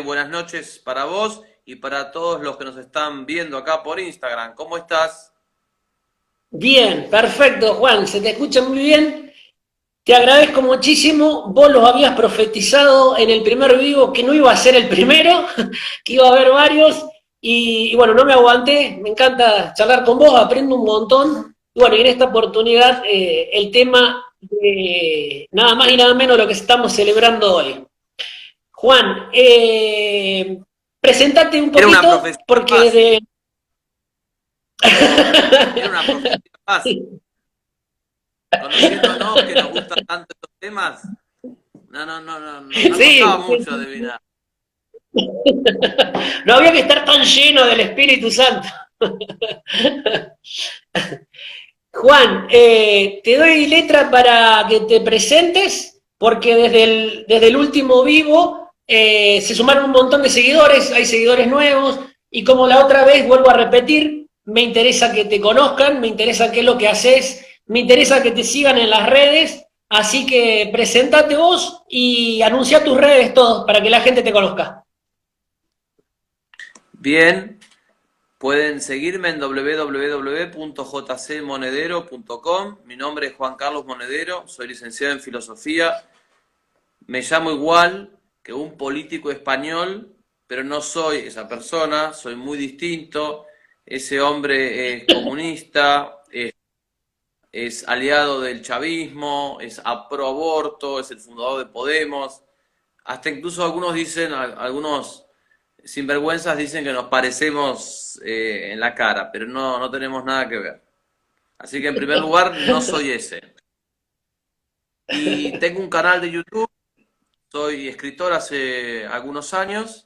Buenas noches para vos y para todos los que nos están viendo acá por Instagram. ¿Cómo estás? Bien, perfecto, Juan, se te escucha muy bien. Te agradezco muchísimo. Vos los habías profetizado en el primer vivo que no iba a ser el primero, que iba a haber varios. Y bueno, no me aguanté. Me encanta charlar con vos, aprendo un montón. Y bueno, y en esta oportunidad el tema de nada más y nada menos lo que estamos celebrando hoy. Juan, presentate un Era una poquito, profecía porque más. desde... Era una profecía más. Conociéndonos que nos gustan tanto estos temas, no Sí, costaba mucho adivinar. no había que estar tan lleno del Espíritu Santo. Juan, te doy letra para que te presentes, porque desde el último vivo se sumaron un montón de seguidores, hay seguidores nuevos, y como la otra vez vuelvo a repetir, me interesa que te conozcan, me interesa qué es lo que haces, me interesa que te sigan en las redes, así que presentate vos y anuncia tus redes todos para que la gente te conozca. Bien, pueden seguirme en www.jcmonedero.com. Mi nombre es Juan Carlos Monedero, soy licenciado en filosofía. Me llamo igual que un político español, pero no soy esa persona, soy muy distinto. Ese hombre es comunista, es aliado del chavismo, es pro aborto, es el fundador de Podemos. Hasta incluso algunos dicen, algunos sinvergüenzas dicen que nos parecemos en la cara, pero no tenemos nada que ver. Así que en primer lugar, no soy ese. Y tengo un canal de YouTube, soy escritor hace algunos años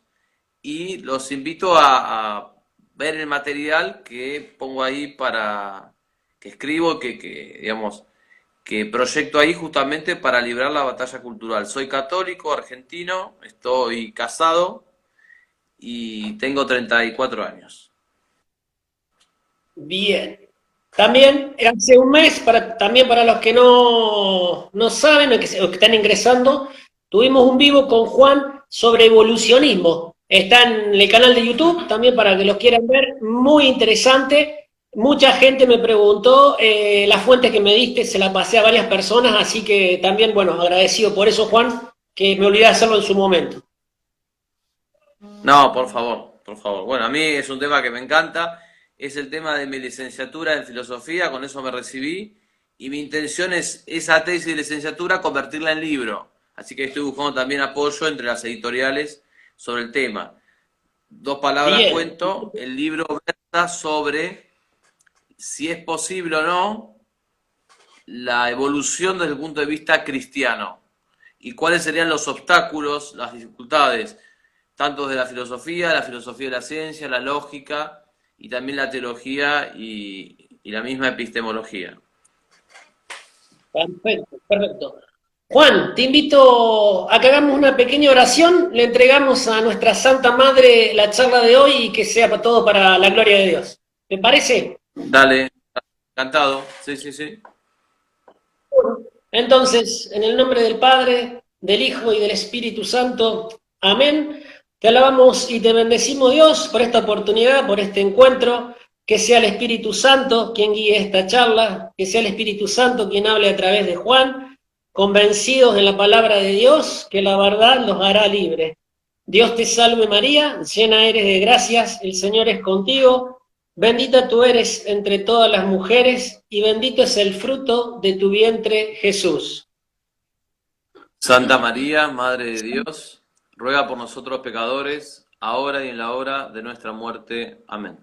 y los invito a ver el material que pongo ahí que escribo, digamos, que proyecto ahí justamente para librar la batalla cultural. Soy católico, argentino, estoy casado y tengo 34 años. Bien. También hace un mes, también para los que no saben o que están ingresando, tuvimos un vivo con Juan sobre evolucionismo. Está en el canal de YouTube, también para que los quieran ver, muy interesante. Mucha gente me preguntó, la fuente que me diste se la pasé a varias personas, así que también, bueno, agradecido por eso, Juan, que me olvidé de hacerlo en su momento. No, por favor, por favor. Bueno, a mí es un tema que me encanta, es el tema de mi licenciatura en filosofía, con eso me recibí, y mi intención es esa tesis de licenciatura convertirla en libro. Así que estoy buscando también apoyo entre las editoriales sobre el tema. Dos palabras Bien, cuento, el libro versa sobre si es posible o no la evolución desde el punto de vista cristiano y cuáles serían los obstáculos, las dificultades, tanto de la filosofía de la ciencia, la lógica y también la teología y la misma epistemología. perfecto, perfecto. Juan, te invito a que hagamos una pequeña oración, le entregamos a nuestra Santa Madre la charla de hoy y que sea para todo para la gloria de Dios. ¿Te parece? Dale, encantado, sí, sí, sí. Entonces, en el nombre del Padre, del Hijo y del Espíritu Santo, amén. Te alabamos y te bendecimos, Dios, por esta oportunidad, por este encuentro. Que sea el Espíritu Santo quien guíe esta charla, que sea el Espíritu Santo quien hable a través de Juan, convencidos de la palabra de Dios, que la verdad los hará libres. Dios te salve María, llena eres de gracias, el Señor es contigo. Bendita tú eres entre todas las mujeres y bendito es el fruto de tu vientre, Jesús. Santa María, Madre de Dios, ruega por nosotros pecadores, ahora y en la hora de nuestra muerte. Amén.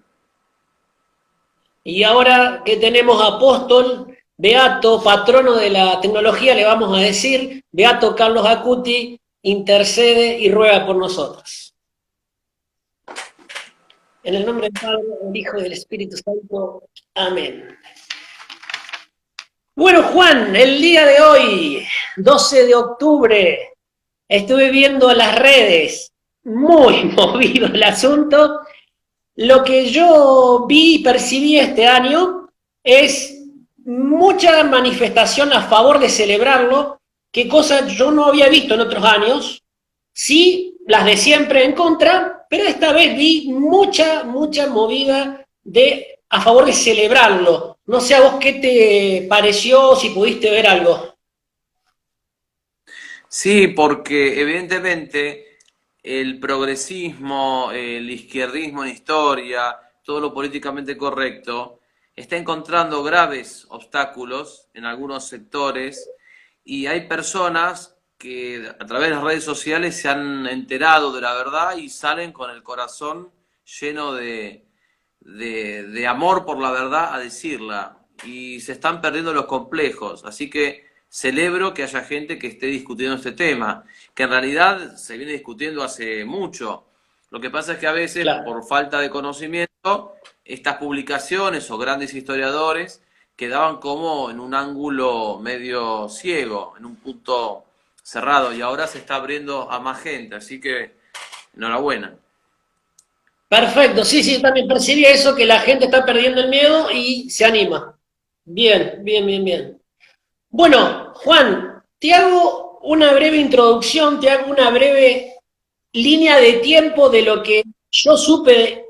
Y ahora que tenemos apóstol, beato, patrono de la tecnología, le vamos a decir, beato Carlos Acuti, intercede y ruega por nosotros. En el nombre del Padre, del Hijo y del Espíritu Santo. Amén. Bueno, Juan, el día de hoy, 12 de octubre, estuve viendo las redes, muy movido el asunto. lo que yo vi y percibí este año es mucha manifestación a favor de celebrarlo, que cosa yo no había visto en otros años, sí las de siempre en contra, pero esta vez vi mucha movida a favor de celebrarlo. No sé a vos qué te pareció, si pudiste ver algo. Sí, porque evidentemente el progresismo, el izquierdismo en historia, todo lo políticamente correcto, está encontrando graves obstáculos en algunos sectores y hay personas que a través de las redes sociales se han enterado de la verdad y salen con el corazón lleno de amor por la verdad a decirla y se están perdiendo los complejos. Así que celebro que haya gente que esté discutiendo este tema, que en realidad se viene discutiendo hace mucho. Lo que pasa es que a veces, Claro. por falta de conocimiento, estas publicaciones o grandes historiadores quedaban como en un ángulo medio ciego, en un punto cerrado, y ahora se está abriendo a más gente, así que enhorabuena. Perfecto, sí, sí, también percibí eso, que la gente está perdiendo el miedo y se anima. Bien. Bueno, Juan, te hago una breve introducción, te hago una breve línea de tiempo de lo que yo supe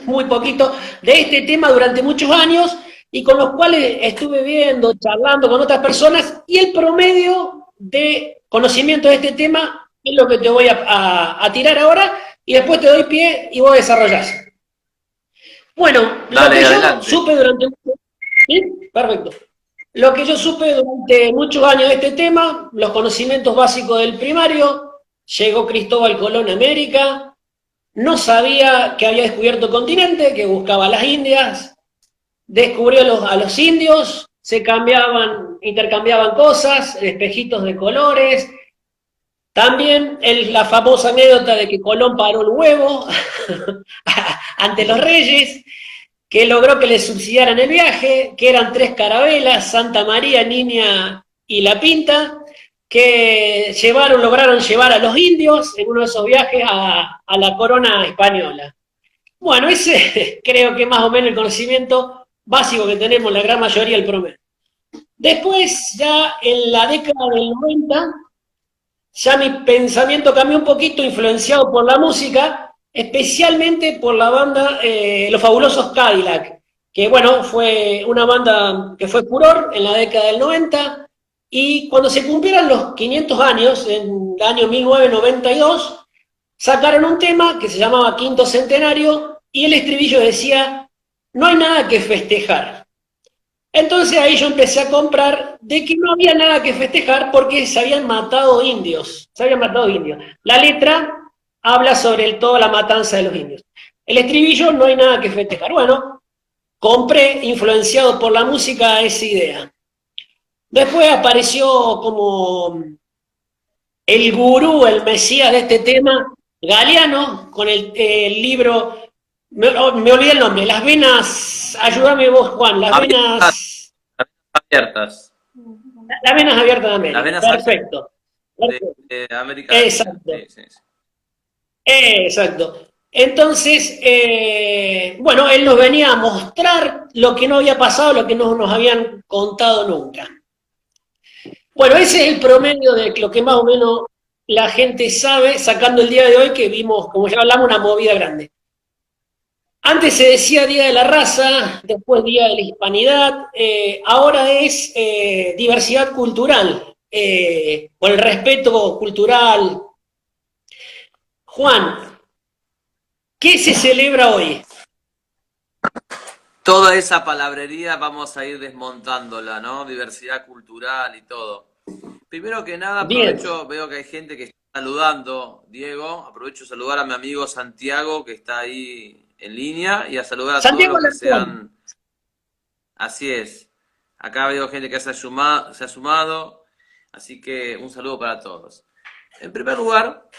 muy poquito de este tema durante muchos años y con los cuales estuve viendo, charlando con otras personas y el promedio de conocimiento de este tema es lo que te voy a tirar ahora y después te doy pie y vos desarrollás. Bueno, lo Dale, que yo adelante. supe durante... ¿Sí? Perfecto. Lo que yo supe durante muchos años de este tema, los conocimientos básicos del primario, llegó Cristóbal Colón a América, no sabía que había descubierto continente, que buscaba las Indias, descubrió a los indios, intercambiaban cosas, espejitos de colores. También la famosa anécdota de que Colón paró el huevo ante los reyes, que logró que le subsidiaran el viaje, que eran 3 carabelas, Santa María, Niña y La Pinta, que lograron llevar a los indios en uno de esos viajes a la corona española. Bueno, ese creo que más o menos el conocimiento básico que tenemos la gran mayoría del promedio. Después, ya en la década del 90, ya mi pensamiento cambió un poquito, influenciado por la música, especialmente por la banda Los Fabulosos Cadillac, que bueno, fue una banda que fue furor en la década del 90, y cuando se cumplieran los 500 años, en el año 1992, sacaron un tema que se llamaba Quinto Centenario, y el estribillo decía, no hay nada que festejar. Entonces ahí yo empecé a comprar de que no había nada que festejar porque se habían matado indios. Se habían matado indios. La letra habla sobre toda la matanza de los indios. El estribillo, no hay nada que festejar. Bueno, compré, influenciado por la música, esa idea. Después apareció como el gurú, el mesías de este tema, Galeano, con el libro, me olvidé el nombre, Las Venas, ayúdame vos, Juan, Las Abiertas, Venas. abiertas. Las venas abiertas de Las América, venas abiertas perfecto. Perfecto. de América Latina. Exacto, Sí, sí, sí. exacto. Entonces, bueno, él nos venía a mostrar lo que no había pasado, lo que no nos habían contado nunca. Bueno, ese es el promedio de lo que más o menos la gente sabe, sacando el día de hoy que vimos, como ya hablamos, una movida grande. Antes se decía Día de la Raza, después Día de la Hispanidad, ahora es diversidad cultural, o el respeto cultural. Juan, ¿qué se celebra hoy? Toda esa palabrería vamos a ir desmontándola, ¿no? Diversidad cultural y todo. Primero que nada, Bien. aprovecho, veo que hay gente que está saludando, Diego, aprovecho a saludar a mi amigo Santiago que está ahí en línea y a saludar a todos Santiago los que Alarcón. sean, así es. Acá veo gente que se ha sumado, así que un saludo para todos. En primer lugar,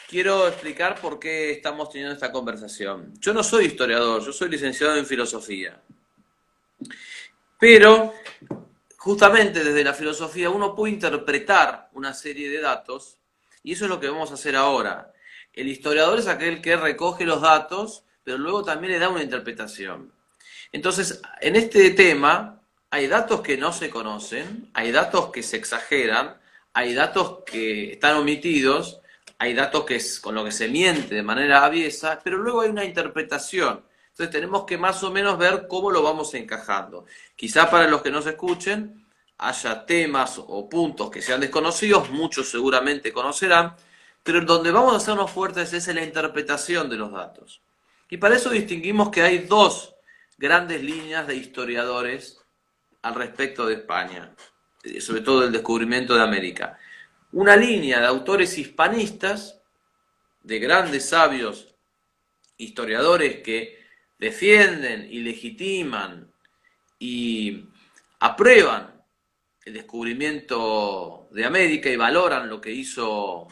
quiero explicar por qué estamos teniendo esta conversación. Yo no soy historiador, yo soy licenciado en filosofía. Pero justamente desde la filosofía uno puede interpretar una serie de datos y eso es lo que vamos a hacer ahora. El historiador es aquel que recoge los datos, pero luego también le da una interpretación. Entonces, en este tema hay datos que no se conocen, hay datos que se exageran, hay datos que están omitidos, hay datos que es con lo que se miente de manera aviesa, pero luego hay una interpretación. Entonces tenemos que más o menos ver cómo lo vamos encajando. Quizá para los que nos escuchen haya temas o puntos que sean desconocidos, muchos seguramente conocerán, pero donde vamos a hacernos fuertes es en la interpretación de los datos. Y para eso distinguimos que hay dos grandes líneas de historiadores al respecto de España, sobre todo del descubrimiento de América. Una línea de autores hispanistas, de grandes sabios historiadores que defienden y legitiman y aprueban el descubrimiento de América y valoran lo que hizo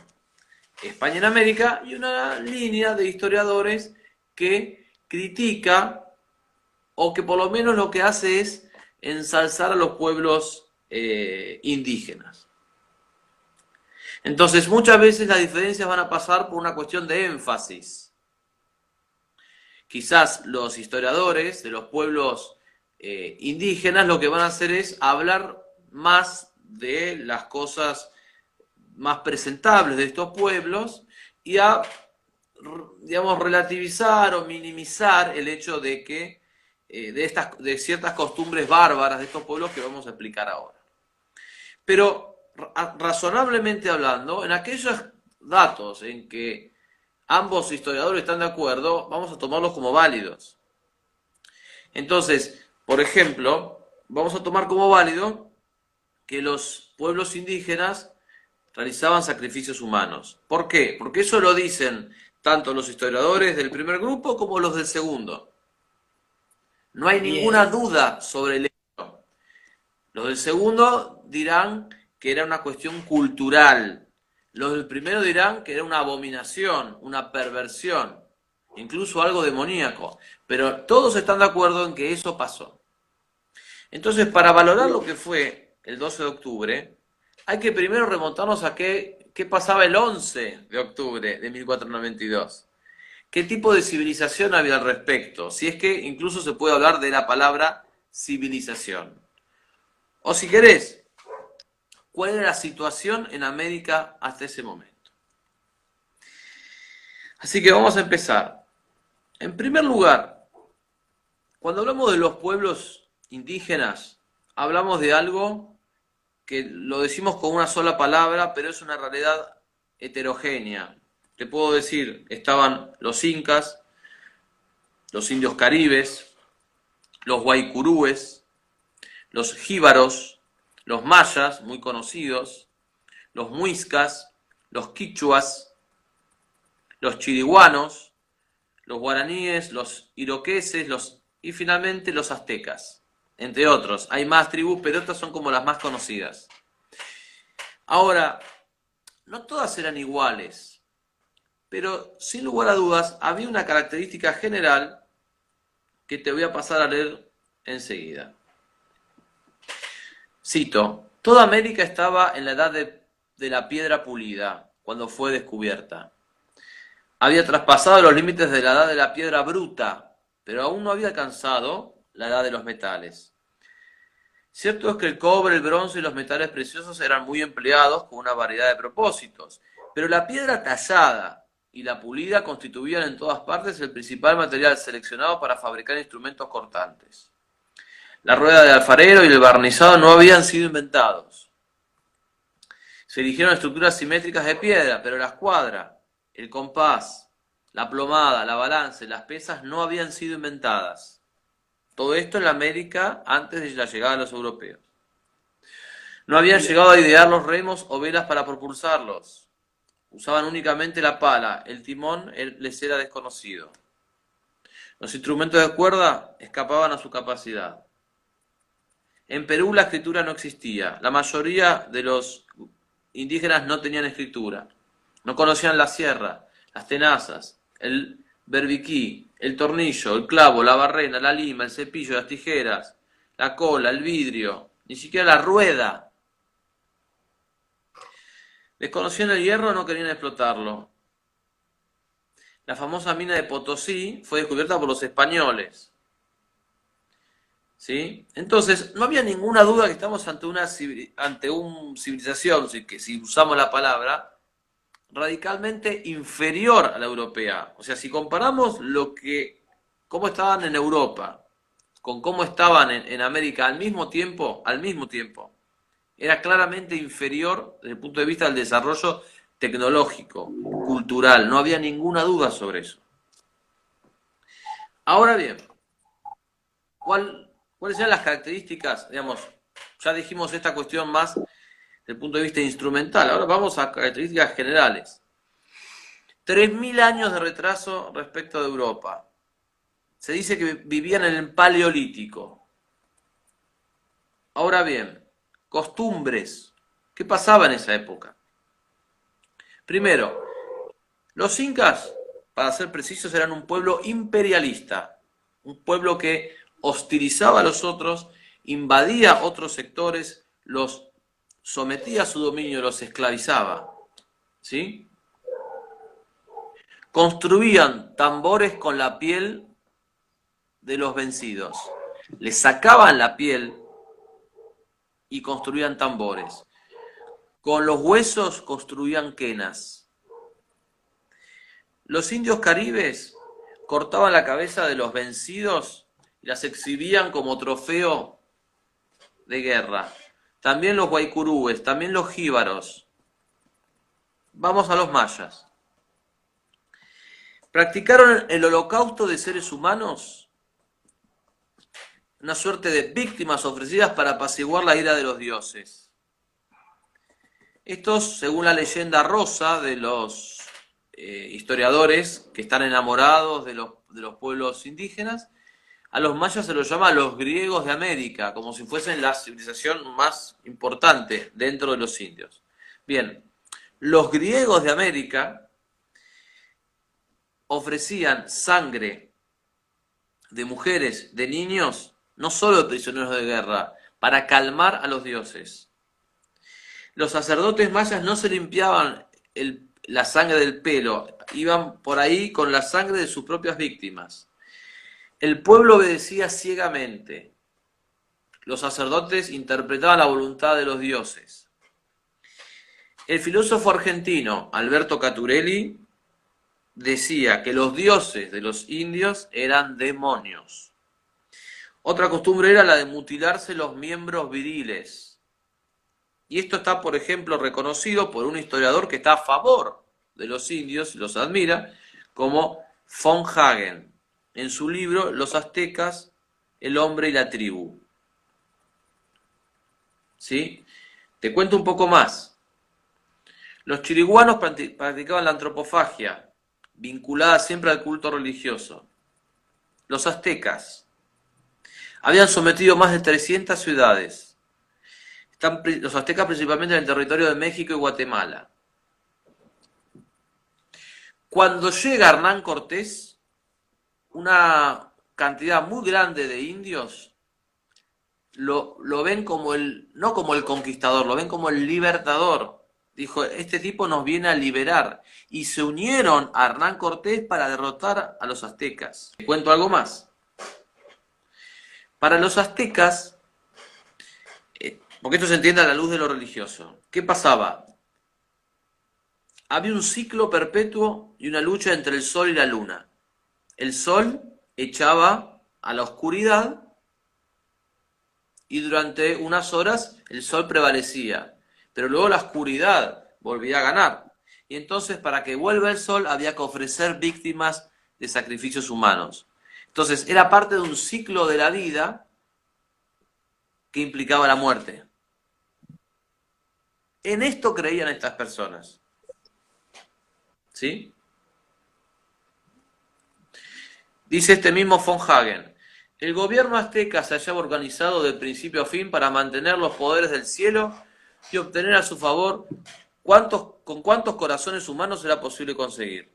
España en América, y una línea de historiadores que critica o que por lo menos lo que hace es ensalzar a los pueblos indígenas. Entonces, muchas veces las diferencias van a pasar por una cuestión de énfasis. Quizás los historiadores de los pueblos indígenas lo que van a hacer es hablar más de las cosas más presentables de estos pueblos y a, digamos, relativizar o minimizar el hecho de que de ciertas costumbres bárbaras de estos pueblos que vamos a explicar ahora. Pero razonablemente hablando, en aquellos datos en que ambos historiadores están de acuerdo, vamos a tomarlos como válidos. Entonces, por ejemplo, vamos a tomar como válido que los pueblos indígenas realizaban sacrificios humanos. ¿Por qué? Porque eso lo dicen tanto los historiadores del primer grupo como los del segundo. No hay ninguna duda sobre el hecho. Los del segundo dirán que era una cuestión cultural. Los del primero dirán que era una abominación, una perversión, incluso algo demoníaco. Pero todos están de acuerdo en que eso pasó. Entonces, para valorar lo que fue el 12 de octubre, hay que primero remontarnos a qué pasaba el 11 de octubre de 1492. ¿Qué tipo de civilización había al respecto? Si es que incluso se puede hablar de la palabra civilización. O si querés, ¿cuál era la situación en América hasta ese momento? Así que vamos a empezar. En primer lugar, cuando hablamos de los pueblos indígenas, hablamos de algo que lo decimos con una sola palabra, pero es una realidad heterogénea. Te puedo decir, estaban los incas, los indios caribes, los guaycurúes, los jíbaros, los mayas, muy conocidos, los muiscas, los quichuas, los chiriguanos, los guaraníes, los iroqueses, y finalmente los aztecas, entre otros. Hay más tribus, pero estas son como las más conocidas. Ahora, no todas eran iguales, pero sin lugar a dudas había una característica general que te voy a pasar a leer enseguida. Cito: toda América estaba en la edad de la piedra pulida cuando fue descubierta. Había traspasado los límites de la edad de la piedra bruta, pero aún no había alcanzado la edad de los metales. Cierto es que el cobre, el bronce y los metales preciosos eran muy empleados con una variedad de propósitos, pero la piedra tallada y la pulida constituían en todas partes el principal material seleccionado para fabricar instrumentos cortantes. La rueda de alfarero y el barnizado no habían sido inventados. Se eligieron estructuras simétricas de piedra, pero la escuadra, el compás, la plomada, la balanza y las pesas no habían sido inventadas. Todo esto en la América antes de la llegada de los europeos. No habían llegado a idear los remos o velas para propulsarlos. Usaban únicamente la pala, el timón les era desconocido. Los instrumentos de cuerda escapaban a su capacidad. En Perú la escritura no existía. La mayoría de los indígenas no tenían escritura. No conocían la sierra, las tenazas, el berbiquí, el tornillo, el clavo, la barrena, la lima, el cepillo, las tijeras, la cola, el vidrio, ni siquiera la rueda. Desconocían el hierro, no querían explotarlo. la famosa mina de Potosí fue descubierta por los españoles. ¿Sí? Entonces, no había ninguna duda que estamos ante una civilización, si usamos la palabra, radicalmente inferior a la europea. O sea, si comparamos cómo estaban en Europa con cómo estaban en América al mismo tiempo, era claramente inferior desde el punto de vista del desarrollo tecnológico, cultural. No había ninguna duda sobre eso. Ahora bien, ¿cuáles eran las características? Digamos, ya dijimos esta cuestión más desde el punto de vista instrumental. Ahora vamos a características generales. 3000 años de retraso respecto de Europa. Se dice que vivían en el Paleolítico. Ahora bien, costumbres. ¿Qué pasaba en esa época? Primero, los incas, para ser precisos, eran un pueblo imperialista. Un pueblo que hostilizaba a los otros, invadía otros sectores, los sometía a su dominio, los esclavizaba. ¿Sí? Construían tambores con la piel de los vencidos. Les sacaban la piel y construían tambores. Con los huesos construían quenas. Los indios caribes cortaban la cabeza de los vencidos y las exhibían como trofeo de guerra. También los guaycurúes, también los jíbaros. Vamos a los mayas. Practicaron el holocausto de seres humanos, una suerte de víctimas ofrecidas para apaciguar la ira de los dioses. Estos, según la leyenda rosa de los historiadores que están enamorados de los pueblos indígenas, a los mayas se los llama los griegos de América, como si fuesen la civilización más importante dentro de los indios. Bien, los griegos de América ofrecían sangre de mujeres, de niños, no solo de prisioneros de guerra, para calmar a los dioses. Los sacerdotes mayas no se limpiaban la sangre del pelo, iban por ahí con la sangre de sus propias víctimas. El pueblo obedecía ciegamente. Los sacerdotes interpretaban la voluntad de los dioses. El filósofo argentino Alberto Caturelli decía que los dioses de los indios eran demonios. Otra costumbre era la de mutilarse los miembros viriles. Y esto está, por ejemplo, reconocido por un historiador que está a favor de los indios, los admira, como von Hagen, en su libro Los aztecas, el hombre y la tribu. ¿Sí? Te cuento un poco más. Los chiriguanos practicaban la antropofagia, vinculada siempre al culto religioso. Los aztecas habían sometido más de 300 ciudades. Los aztecas principalmente en el territorio de México y Guatemala. Cuando llega Hernán Cortés, una cantidad muy grande de indios lo ven como no como el conquistador, lo ven como el libertador. Dijo, este tipo nos viene a liberar. Y se unieron a Hernán Cortés para derrotar a los aztecas. Te cuento algo más. Para los aztecas, porque esto se entiende a la luz de lo religioso, ¿qué pasaba? Había un ciclo perpetuo y una lucha entre el sol y la luna. El sol echaba a la oscuridad y durante unas horas el sol prevalecía, pero luego la oscuridad volvía a ganar. Y entonces para que vuelva el sol había que ofrecer víctimas de sacrificios humanos. Entonces era parte de un ciclo de la vida que implicaba la muerte. En esto creían estas personas. ¿Sí? Dice este mismo von Hagen, el gobierno azteca se hallaba organizado de principio a fin para mantener los poderes del cielo y obtener a su favor con cuántos corazones humanos era posible conseguir.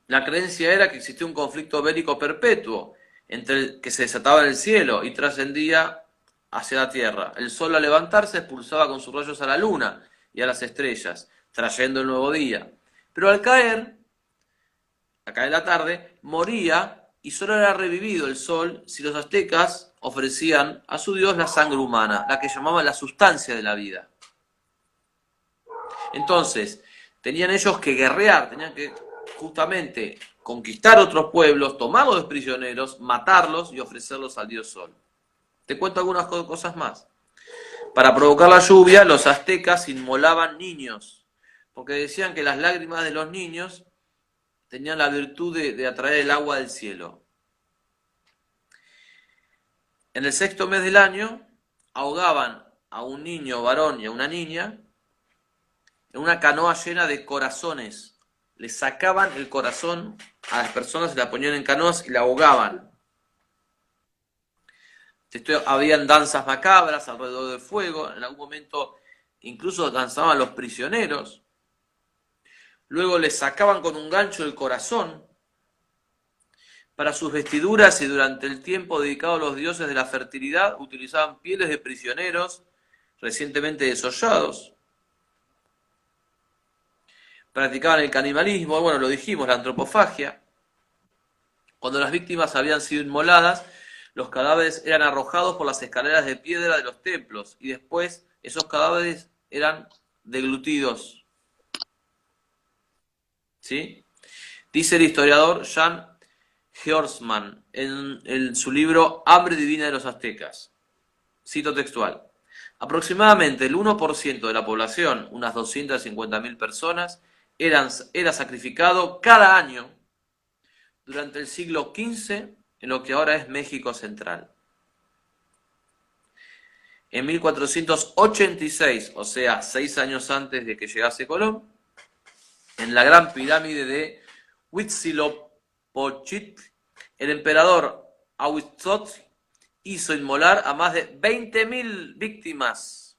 La creencia era que existía un conflicto bélico perpetuo entre el que se desataba en el cielo y trascendía hacia la tierra. El sol al levantarse expulsaba con sus rayos a la luna y a las estrellas, trayendo el nuevo día. Pero al caer, a caer la tarde, moría y solo era revivido el sol si los aztecas ofrecían a su dios la sangre humana, la que llamaban la sustancia de la vida. Entonces, tenían ellos que guerrear, tenían que justamente conquistar otros pueblos, tomarlos de prisioneros, matarlos y ofrecerlos al dios sol. Te cuento algunas cosas más. Para provocar la lluvia, los aztecas inmolaban niños, porque decían que las lágrimas de los niños tenían la virtud de atraer el agua del cielo. En el sexto mes del año, ahogaban a un niño varón y a una niña en una canoa llena de corazones. Le sacaban el corazón a las personas, se la ponían en canoas y la ahogaban. Habían danzas macabras alrededor del fuego, en algún momento incluso danzaban los prisioneros. Luego les sacaban con un gancho el corazón. Para sus vestiduras y durante el tiempo dedicado a los dioses de la fertilidad, utilizaban pieles de prisioneros recientemente desollados. Practicaban el canibalismo, bueno, lo dijimos, la antropofagia. Cuando las víctimas habían sido inmoladas, los cadáveres eran arrojados por las escaleras de piedra de los templos y después esos cadáveres eran deglutidos. ¿Sí? Dice el historiador Jan Georgsman en su libro Hambre divina de los aztecas. Cito textual. Aproximadamente el 1% de la población, unas 250.000 personas, era sacrificado cada año durante el siglo XV en lo que ahora es México Central. En 1486, o sea, 6 años antes de que llegase Colón, en la gran pirámide de Huitzilopochtli, el emperador Ahuitzotl hizo inmolar a más de 20.000 víctimas,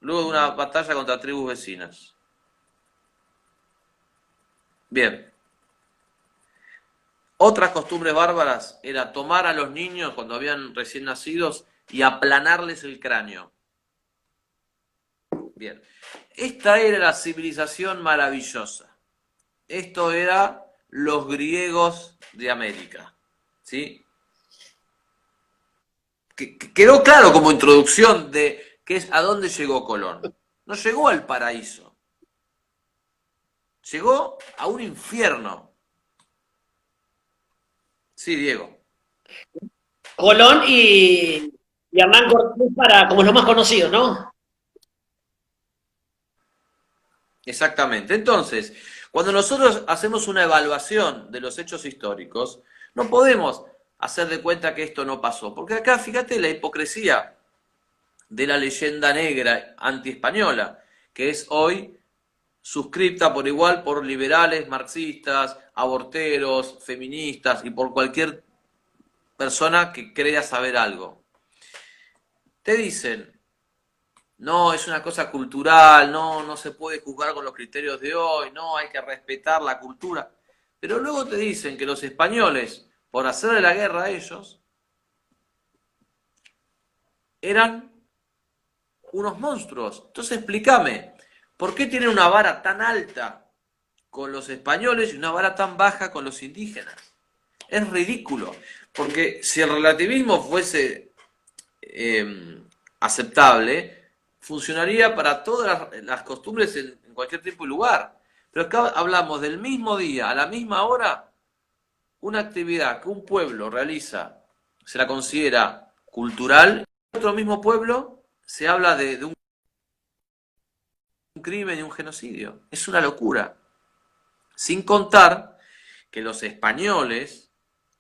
luego de una batalla contra tribus vecinas. Bien. Otras costumbres bárbaras era tomar a los niños cuando habían recién nacidos y aplanarles el cráneo. Bien. Esta era la civilización maravillosa. Esto era los griegos de América. ¿Sí? Quedó claro como introducción de qué es a dónde llegó Colón. No llegó al paraíso. Llegó a un infierno. Sí, Diego. Colón y Hernán Cortés como los más conocidos, ¿no? Exactamente. Entonces, cuando nosotros hacemos una evaluación de los hechos históricos, no podemos hacer de cuenta que esto no pasó. Porque acá, fíjate la hipocresía de la leyenda negra antiespañola, que es hoy suscripta por igual por liberales, marxistas, aborteros, feministas y por cualquier persona que crea saber algo. Te dicen, no, es una cosa cultural, no se puede juzgar con los criterios de hoy, no, hay que respetar la cultura. Pero luego te dicen que los españoles, por hacerle la guerra a ellos, eran unos monstruos. Entonces explícame, ¿por qué tienen una vara tan alta con los españoles y una vara tan baja con los indígenas? Es ridículo, porque si el relativismo fuese aceptable, funcionaría para todas las costumbres en cualquier tiempo y lugar. Pero acá hablamos del mismo día, a la misma hora, una actividad que un pueblo realiza, se la considera cultural, y otro mismo pueblo se habla de un crimen y un genocidio. Es una locura. Sin contar que los españoles,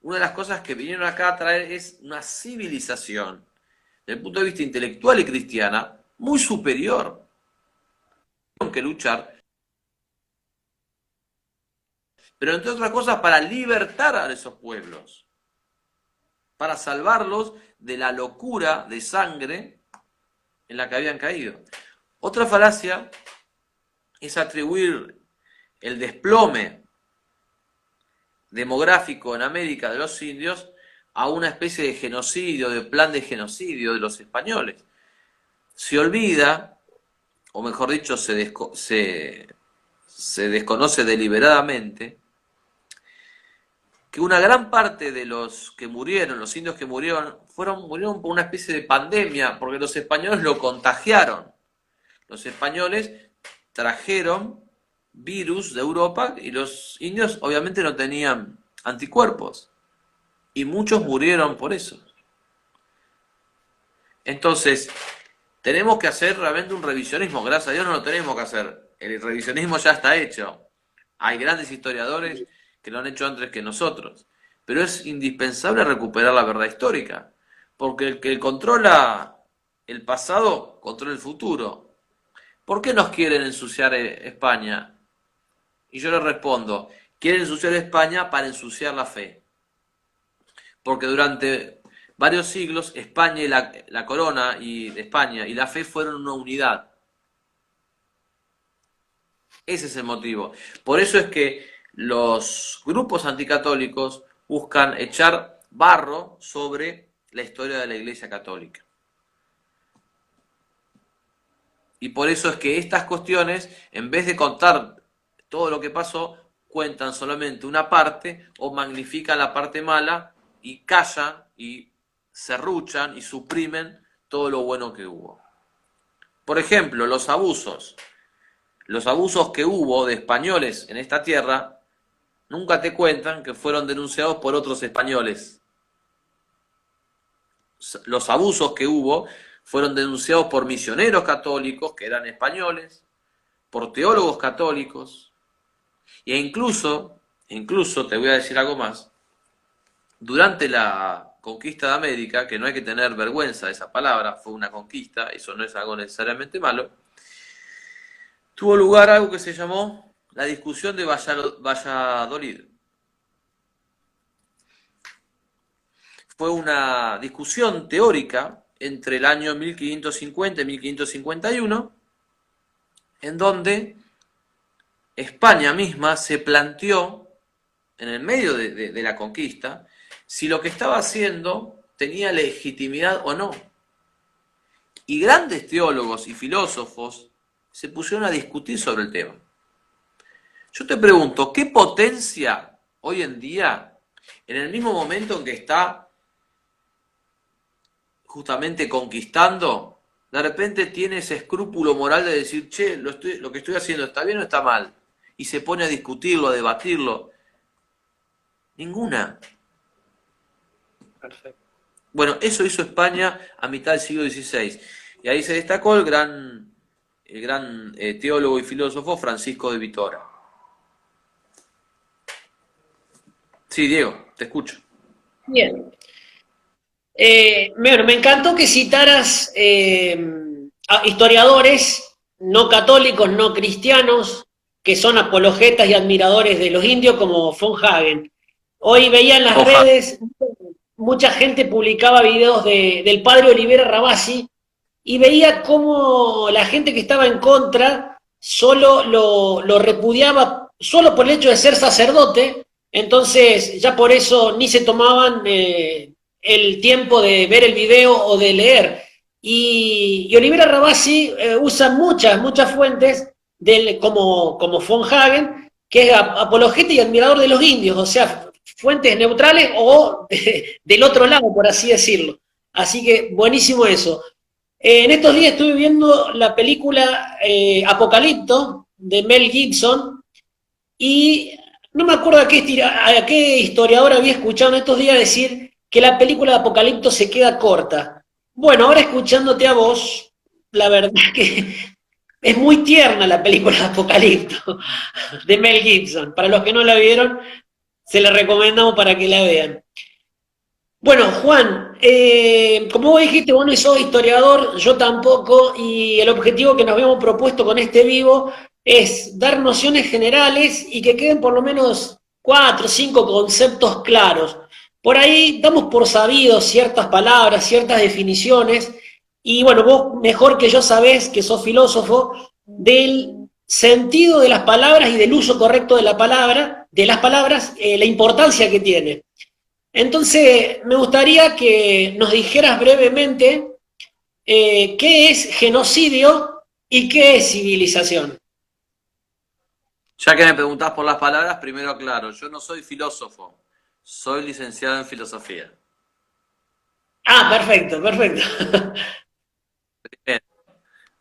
una de las cosas que vinieron acá a traer es una civilización, desde el punto de vista intelectual y cristiana, muy superior. Tuvieron que luchar, pero entre otras cosas para libertar a esos pueblos, para salvarlos de la locura de sangre en la que habían caído. Otra falacia es atribuir el desplome demográfico en América de los indios a una especie de genocidio, de plan de genocidio de los españoles. Se olvida, o mejor dicho, se desconoce deliberadamente, que una gran parte de los que murieron, los indios que murieron por una especie de pandemia, porque los españoles lo contagiaron. Los españoles trajeron virus de Europa y los indios obviamente no tenían anticuerpos. Y muchos murieron por eso. Entonces, tenemos que hacer realmente un revisionismo. Gracias a Dios no lo tenemos que hacer. El revisionismo ya está hecho. Hay grandes historiadores que lo han hecho antes que nosotros. Pero es indispensable recuperar la verdad histórica. Porque el que controla el pasado, controla el futuro. ¿Por qué nos quieren ensuciar España? Y yo le respondo, quieren ensuciar España para ensuciar la fe. Porque durante varios siglos España y la corona y España y la fe fueron una unidad. Ese es el motivo. Por eso es que los grupos anticatólicos buscan echar barro sobre la historia de la Iglesia Católica. Y por eso es que estas cuestiones, en vez de contar todo lo que pasó, cuentan solamente una parte o magnifican la parte mala y callan y serruchan y suprimen todo lo bueno que hubo. Por ejemplo, los abusos que hubo de españoles en esta tierra, nunca te cuentan que fueron denunciados por otros españoles. Los abusos que hubo fueron denunciados por misioneros católicos que eran españoles, por teólogos católicos, e incluso te voy a decir algo más, durante la conquista de América, que no hay que tener vergüenza de esa palabra, fue una conquista, eso no es algo necesariamente malo, tuvo lugar algo que se llamó la discusión de Valladolid. Fue una discusión teórica entre el año 1550 y 1551, en donde España misma se planteó, en el medio de la conquista, si lo que estaba haciendo tenía legitimidad o no. Y grandes teólogos y filósofos se pusieron a discutir sobre el tema. Yo te pregunto, ¿qué potencia hoy en día, en el mismo momento en que está justamente conquistando, de repente tiene ese escrúpulo moral de decir, che, lo que estoy haciendo está bien o está mal? Y se pone a discutirlo, a debatirlo. Ninguna. Perfecto. Bueno, eso hizo España a mitad del siglo XVI. Y ahí se destacó el gran teólogo y filósofo Francisco de Vitoria. Sí, Diego, te escucho. Bien. Bueno, me encantó que citaras a historiadores no católicos, no cristianos, que son apologetas y admiradores de los indios, como von Hagen. Hoy veía en las redes, mucha gente publicaba videos del padre Olivera Rabasi, y veía cómo la gente que estaba en contra solo lo repudiaba solo por el hecho de ser sacerdote, entonces ya por eso ni se tomaban el tiempo de ver el video o de leer. Y Olivera Rabasi usa muchas fuentes como von Hagen, que es apologeta y admirador de los indios, o sea, fuentes neutrales o del otro lado, por así decirlo. Así que buenísimo eso. En estos días estuve viendo la película Apocalipto de Mel Gibson y no me acuerdo a qué historiador había escuchado en estos días decir que la película de Apocalipto se queda corta. Bueno, ahora escuchándote a vos, la verdad que es muy tierna la película de Apocalipto de Mel Gibson. Para los que no la vieron, se la recomendamos para que la vean. Bueno, Juan, como vos dijiste, vos no sos historiador, yo tampoco, y el objetivo que nos habíamos propuesto con este vivo es dar nociones generales y que queden por lo menos 4 o 5 conceptos claros. Por ahí damos por sabidos ciertas palabras, ciertas definiciones, y bueno, vos mejor que yo sabés, que sos filósofo, del sentido de las palabras y del uso correcto de las palabras, la importancia que tiene. Entonces, me gustaría que nos dijeras brevemente qué es genocidio y qué es civilización. Ya que me preguntás por las palabras, primero aclaro, yo no soy filósofo, soy licenciado en filosofía. Ah, perfecto, perfecto. Bien,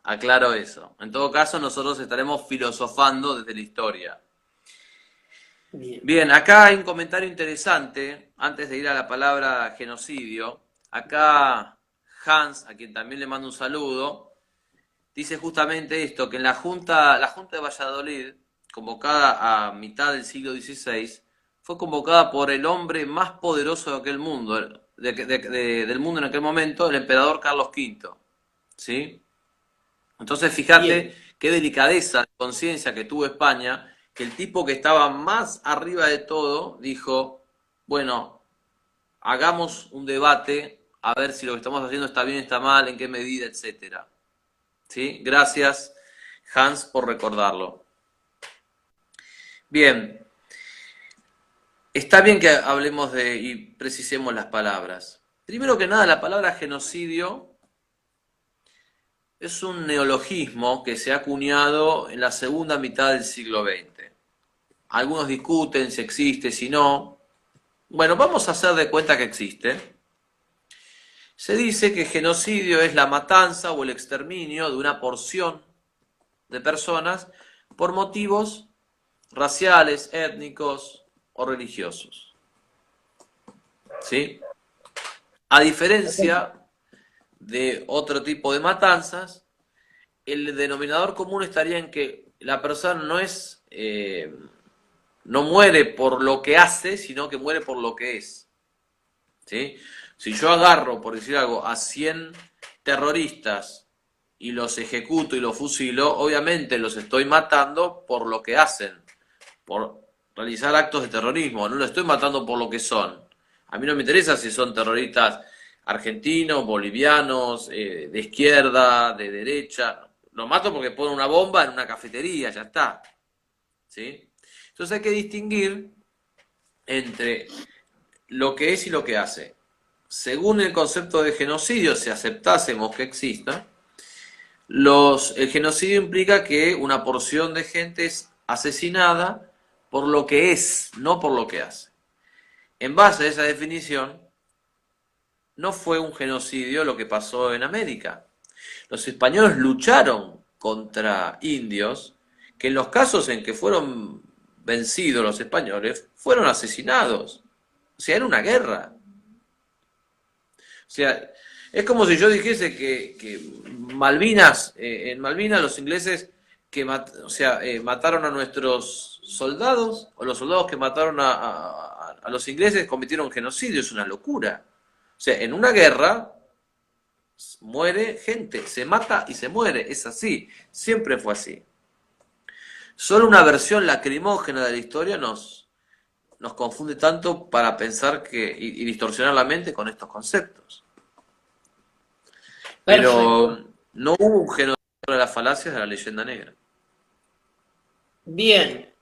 aclaro eso. En todo caso, nosotros estaremos filosofando desde la historia. Bien. Bien, acá hay un comentario interesante, antes de ir a la palabra genocidio. Acá Hans, a quien también le mando un saludo, dice justamente esto, que en la Junta de Valladolid, convocada a mitad del siglo XVI, fue convocada por el hombre más poderoso de aquel mundo, del mundo en aquel momento, el emperador Carlos V. ¿Sí? Entonces, Bien. fíjate qué delicadeza de conciencia que tuvo España, que el tipo que estaba más arriba de todo dijo, bueno, hagamos un debate a ver si lo que estamos haciendo está bien, está mal, en qué medida, etcétera. ¿Sí? Gracias, Hans, por recordarlo. Bien, está bien que hablemos y precisemos las palabras. Primero que nada, la palabra genocidio es un neologismo que se ha acuñado en la segunda mitad del siglo XX. Algunos discuten si existe, si no. Bueno, vamos a hacer de cuenta que existe. Se dice que genocidio es la matanza o el exterminio de una porción de personas por motivos raciales, étnicos o religiosos. ¿Sí? A diferencia de otro tipo de matanzas, el denominador común estaría en que la persona no muere por lo que hace, sino que muere por lo que es. ¿Sí? Si yo agarro, por decir algo, a 100 terroristas y los ejecuto y los fusilo, obviamente los estoy matando por lo que hacen, por realizar actos de terrorismo, no los estoy matando por lo que son. A mí no me interesa si son terroristas argentinos, bolivianos, de izquierda, de derecha. Los mato porque ponen una bomba en una cafetería, ya está. ¿Sí? Entonces hay que distinguir entre lo que es y lo que hace. Según el concepto de genocidio, si aceptásemos que exista, el genocidio implica que una porción de gente es asesinada por lo que es, no por lo que hace. En base a esa definición, no fue un genocidio lo que pasó en América. Los españoles lucharon contra indios que en los casos en que fueron vencidos los españoles, fueron asesinados. O sea, era una guerra. O sea, es como si yo dijese que Malvinas, en Malvinas los ingleses mataron a nuestros soldados, o los soldados que mataron a los ingleses cometieron genocidio, es una locura. O sea, en una guerra muere gente, se mata y se muere, es así, siempre fue así. Solo una versión lacrimógena de la historia nos confunde tanto para pensar y distorsionar la mente con estos conceptos. Perfecto. Pero no hubo un genocidio de las falacias de la leyenda negra. Bien.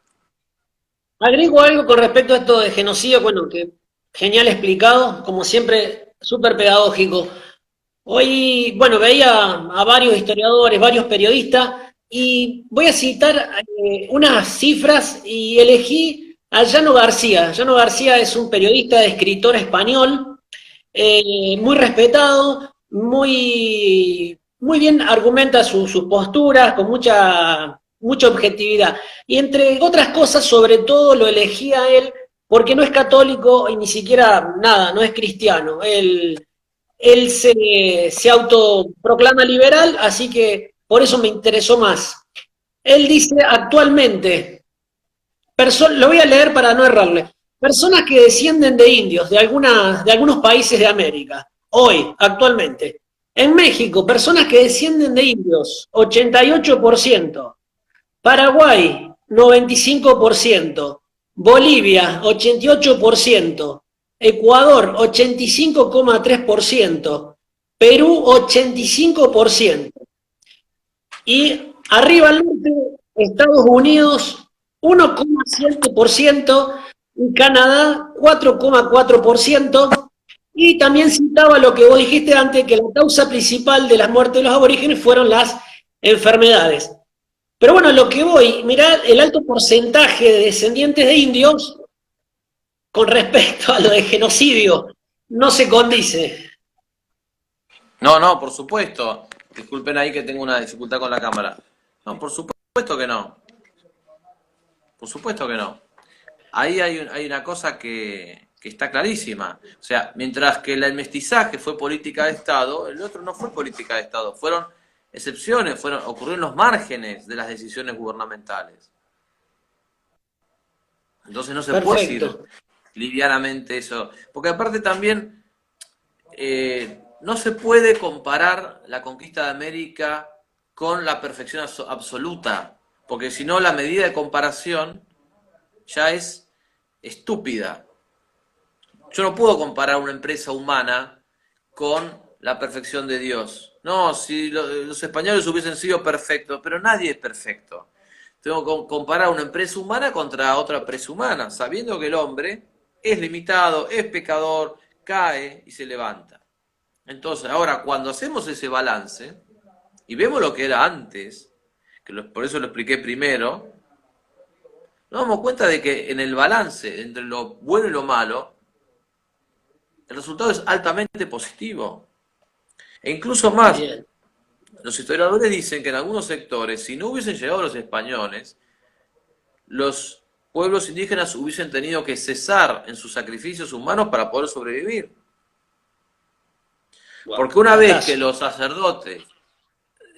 Agrego algo con respecto a esto de genocidio, bueno, que genial explicado, como siempre, súper pedagógico. Hoy, bueno, veía a varios historiadores, varios periodistas, y voy a citar unas cifras y elegí a Llano García. Llano García es un periodista, escritor español, muy respetado, muy bien argumenta sus posturas, con mucha objetividad. Y entre otras cosas, sobre todo lo elegí a él porque no es católico y ni siquiera nada, no es cristiano. Él se autoproclama liberal, así que por eso me interesó más. Él dice actualmente, lo voy a leer para no errarle, personas que descienden de indios de algunos países de América, hoy, actualmente. En México, personas que descienden de indios, 88%. Paraguay, 95%. Bolivia, 88%. Ecuador, 85,3%. Perú, 85%. Y arriba al norte, Estados Unidos, 1,7%. Y Canadá, 4,4%. Y también citaba lo que vos dijiste antes, que la causa principal de las muertes de los aborígenes fueron las enfermedades. Pero bueno, lo que voy, mirá el alto porcentaje de descendientes de indios con respecto a lo de genocidio, no se condice. No, no, por supuesto. Disculpen ahí que tengo una dificultad con la cámara. No, por supuesto que no. Por supuesto que no. Ahí hay una cosa que está clarísima. O sea, mientras que el mestizaje fue política de Estado, el otro no fue política de Estado. Fueron excepciones, ocurrieron en los márgenes de las decisiones gubernamentales. Entonces no se puede decir Perfecto. livianamente eso. Porque aparte también no se puede comparar la conquista de América con la perfección absoluta. Porque si no, la medida de comparación ya es estúpida. Yo no puedo comparar una empresa humana con la perfección de Dios. No, si los españoles hubiesen sido perfectos, pero nadie es perfecto. Tengo que comparar una empresa humana contra otra empresa humana, sabiendo que el hombre es limitado, es pecador, cae y se levanta. Entonces, ahora, cuando hacemos ese balance y vemos lo que era antes, por eso lo expliqué primero, nos damos cuenta de que en el balance entre lo bueno y lo malo, el resultado es altamente positivo. E incluso más, Bien. los historiadores dicen que en algunos sectores, si no hubiesen llegado los españoles, los pueblos indígenas hubiesen tenido que cesar en sus sacrificios humanos para poder sobrevivir. Wow, Porque una vez que datazo.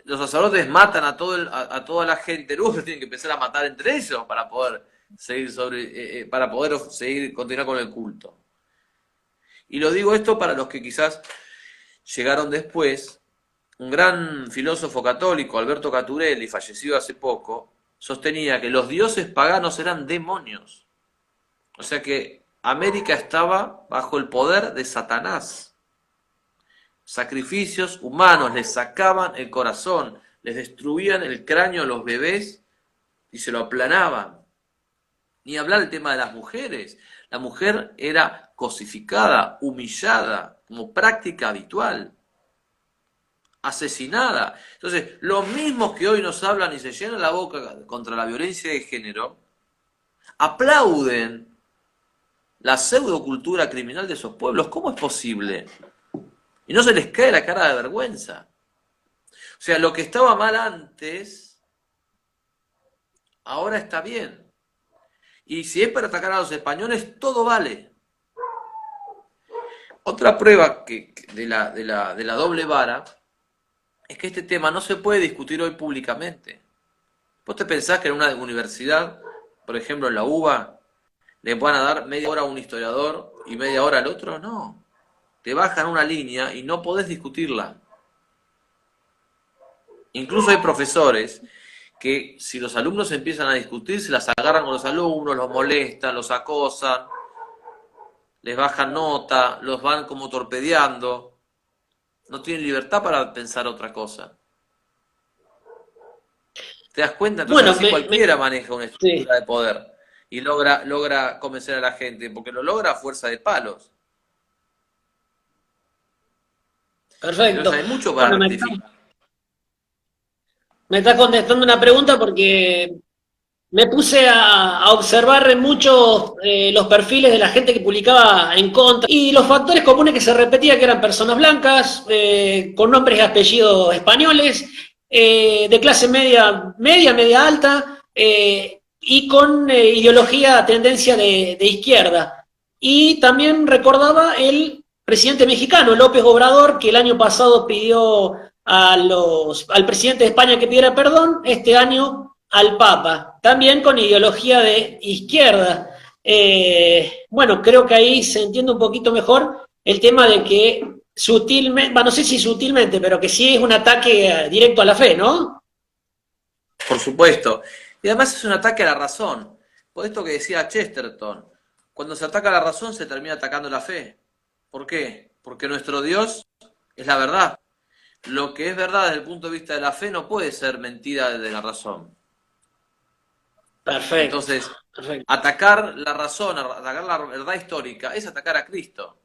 los sacerdotes matan a toda la gente, luego se tienen que empezar a matar entre ellos para poder seguir continuar con el culto. Y lo digo esto para los que quizás llegaron después. Un gran filósofo católico, Alberto Caturelli, fallecido hace poco, sostenía que los dioses paganos eran demonios. O sea que América estaba bajo el poder de Satanás. Sacrificios humanos, les sacaban el corazón, les destruían el cráneo a los bebés y se lo aplanaban. Ni hablar del tema de las mujeres. La mujer era cosificada, humillada, como práctica habitual, asesinada. Entonces, los mismos que hoy nos hablan y se llenan la boca contra la violencia de género, aplauden la pseudocultura criminal de esos pueblos. ¿Cómo es posible? Y no se les cae la cara de vergüenza. O sea, lo que estaba mal antes, ahora está bien. Y si es para atacar a los españoles, todo vale. Otra prueba de la doble vara es que este tema no se puede discutir hoy públicamente. ¿Vos te pensás que en una universidad, por ejemplo en la UBA, le van a dar media hora a un historiador y media hora al otro? No. Te bajan una línea y no podés discutirla. Incluso hay profesores que si los alumnos empiezan a discutir, se las agarran con los alumnos, los molestan, los acosan, les bajan nota, los van como torpedeando. No tienen libertad para pensar otra cosa. ¿Te das cuenta? Entonces Bueno, así cualquiera maneja una sí, estructura de poder y logra convencer a la gente, porque lo logra a fuerza de palos. Entonces perfecto. hay mucho para Bueno, rectificar. me está contestando una pregunta porque me puse a observar muchos los perfiles de la gente que publicaba en contra y los factores comunes que se repetía que eran personas blancas, con nombres y apellidos españoles, de clase media alta, y con ideología, tendencia de izquierda. Y también recordaba el presidente mexicano, López Obrador, que el año pasado pidió al presidente de España que pidiera perdón, este año al Papa, también con ideología de izquierda. Bueno, creo que ahí se entiende un poquito mejor el tema de que sutilmente, bueno, no sé si sutilmente, pero que sí es un ataque directo a la fe, ¿no? Por supuesto. Y además es un ataque a la razón. Por esto que decía Chesterton, cuando se ataca a la razón se termina atacando la fe. ¿Por qué? Porque nuestro Dios es la verdad. Lo que es verdad desde el punto de vista de la fe no puede ser mentira desde la razón. Perfecto, Entonces, perfecto. atacar la razón, atacar la verdad histórica, es atacar a Cristo.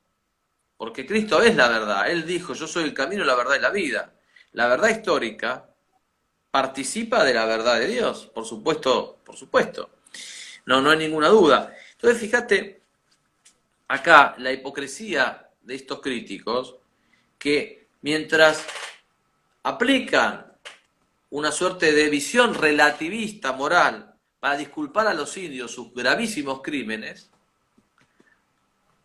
Porque Cristo es la verdad. Él dijo, yo soy el camino, la verdad y la vida. La verdad histórica participa de la verdad de Dios, por supuesto, por supuesto. No, no hay ninguna duda. Entonces, fíjate acá la hipocresía de estos críticos, que mientras aplican una suerte de visión relativista moral para disculpar a los indios sus gravísimos crímenes,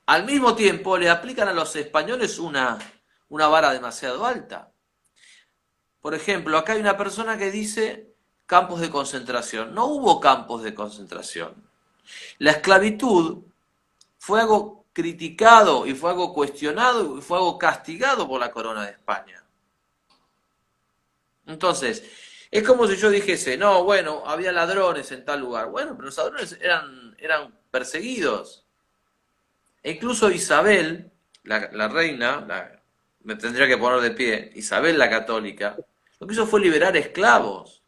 al mismo tiempo le aplican a los españoles una vara demasiado alta. Por ejemplo, acá hay una persona que dice campos de concentración. No hubo campos de concentración. La esclavitud fue algo criticado y fue algo cuestionado y fue algo castigado por la corona de España. Entonces, es como si yo dijese, no, bueno, había ladrones en tal lugar. Bueno, pero los ladrones eran perseguidos. E incluso Isabel, la reina, me tendría que poner de pie, Isabel la católica, lo que hizo fue liberar esclavos.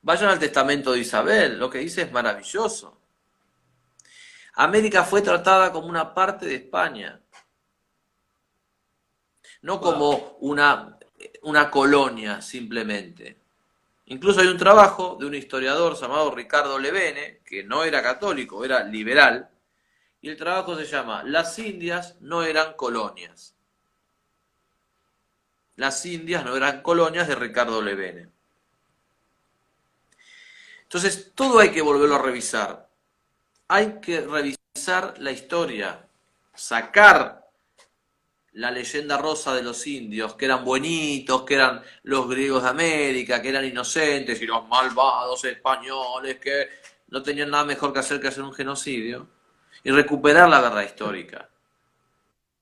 Vayan al testamento de Isabel, lo que dice es maravilloso. América fue tratada como una parte de España, no como una colonia simplemente. Incluso hay un trabajo de un historiador llamado Ricardo Levene, que no era católico, era liberal, y el trabajo se llama Las Indias no eran colonias. Las Indias no eran colonias, de Ricardo Levene. Entonces, todo hay que volverlo a revisar. Hay que revisar la historia, sacar la leyenda rosa de los indios, que eran buenitos, que eran los griegos de América, que eran inocentes, y los malvados españoles que no tenían nada mejor que hacer un genocidio, y recuperar la verdad histórica.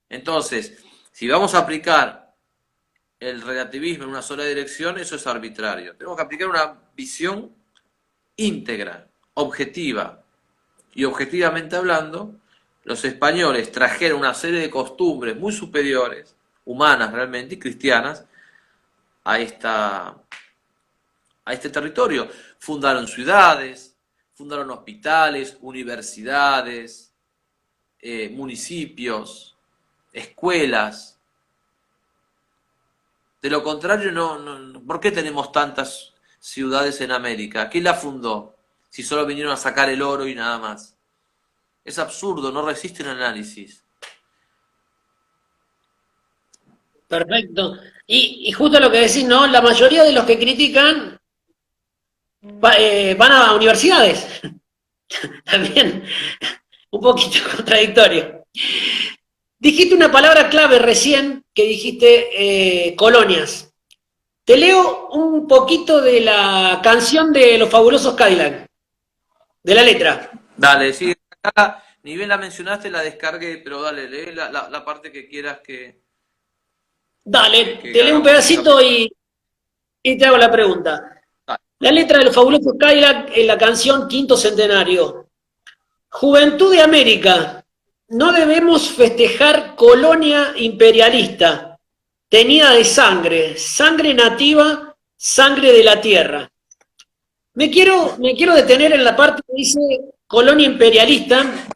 Entonces, si vamos a aplicar el relativismo en una sola dirección, eso es arbitrario. Tenemos que aplicar una visión íntegra, objetiva. Y objetivamente hablando, los españoles trajeron una serie de costumbres muy superiores, humanas realmente, y cristianas, a este territorio. Fundaron ciudades, fundaron hospitales, universidades, municipios, escuelas. De lo contrario, ¿por qué tenemos tantas ciudades en América? ¿Quién la fundó? Si solo vinieron a sacar el oro y nada más. Es absurdo, no resiste un análisis. Perfecto. Y justo lo que decís, ¿no? La mayoría de los que critican van a universidades. También un poquito contradictorio. Dijiste una palabra clave recién, que dijiste colonias. Te leo un poquito de la canción de Los Fabulosos Cadillac, de la letra. Dale, sí, acá ni bien la mencionaste, la descargué, pero dale, lee la parte que quieras Dale, que te leo un hagamos un pedacito capítulo. y te hago la pregunta. Dale. La letra de Los Fabulosos Cadillac en la canción Quinto Centenario. Juventud de América, no debemos festejar colonia imperialista, teñida de sangre, sangre nativa, sangre de la tierra. Me quiero detener en la parte que dice colonia imperialista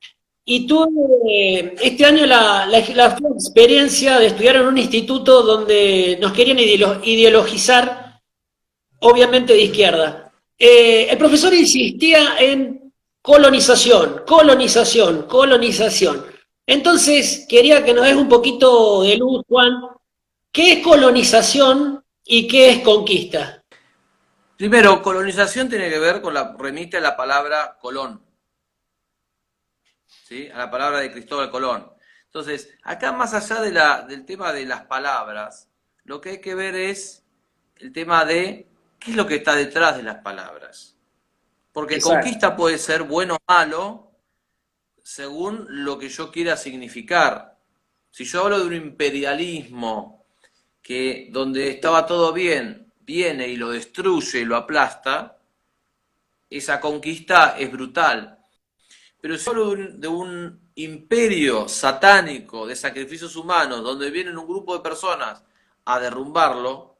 y tuve este año la experiencia de estudiar en un instituto donde nos querían ideologizar, obviamente de izquierda. El profesor insistía en colonización, colonización, colonización. Entonces, quería que nos des un poquito de luz, Juan. ¿Qué es colonización y qué es conquista? Primero, colonización tiene que ver con remite a la palabra Colón, ¿sí? A la palabra de Cristóbal Colón. Entonces, acá más allá del tema de las palabras, lo que hay que ver es el tema de qué es lo que está detrás de las palabras. Porque Exacto. conquista puede ser bueno o malo según lo que yo quiera significar. Si yo hablo de un imperialismo que donde estaba todo bien, viene y lo destruye y lo aplasta, esa conquista es brutal. Pero si hablo de un imperio satánico de sacrificios humanos, donde vienen un grupo de personas a derrumbarlo,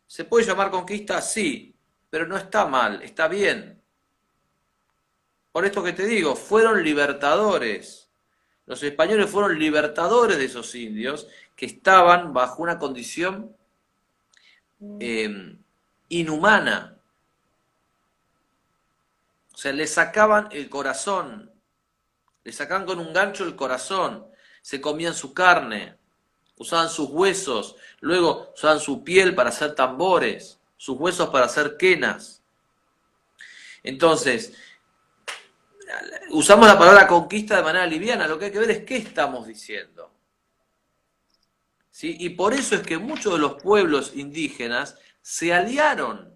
¿se puede llamar conquista? Sí, pero no está mal, está bien. Por esto que te digo, fueron libertadores. Los españoles fueron libertadores de esos indios que estaban bajo una condición inhumana. O sea, le sacaban el corazón, le sacaban con un gancho el corazón, se comían su carne, usaban sus huesos, luego usaban su piel para hacer tambores, sus huesos para hacer quenas. Entonces, usamos la palabra conquista de manera liviana, lo que hay que ver es qué estamos diciendo. ¿Sí? Y por eso es que muchos de los pueblos indígenas se aliaron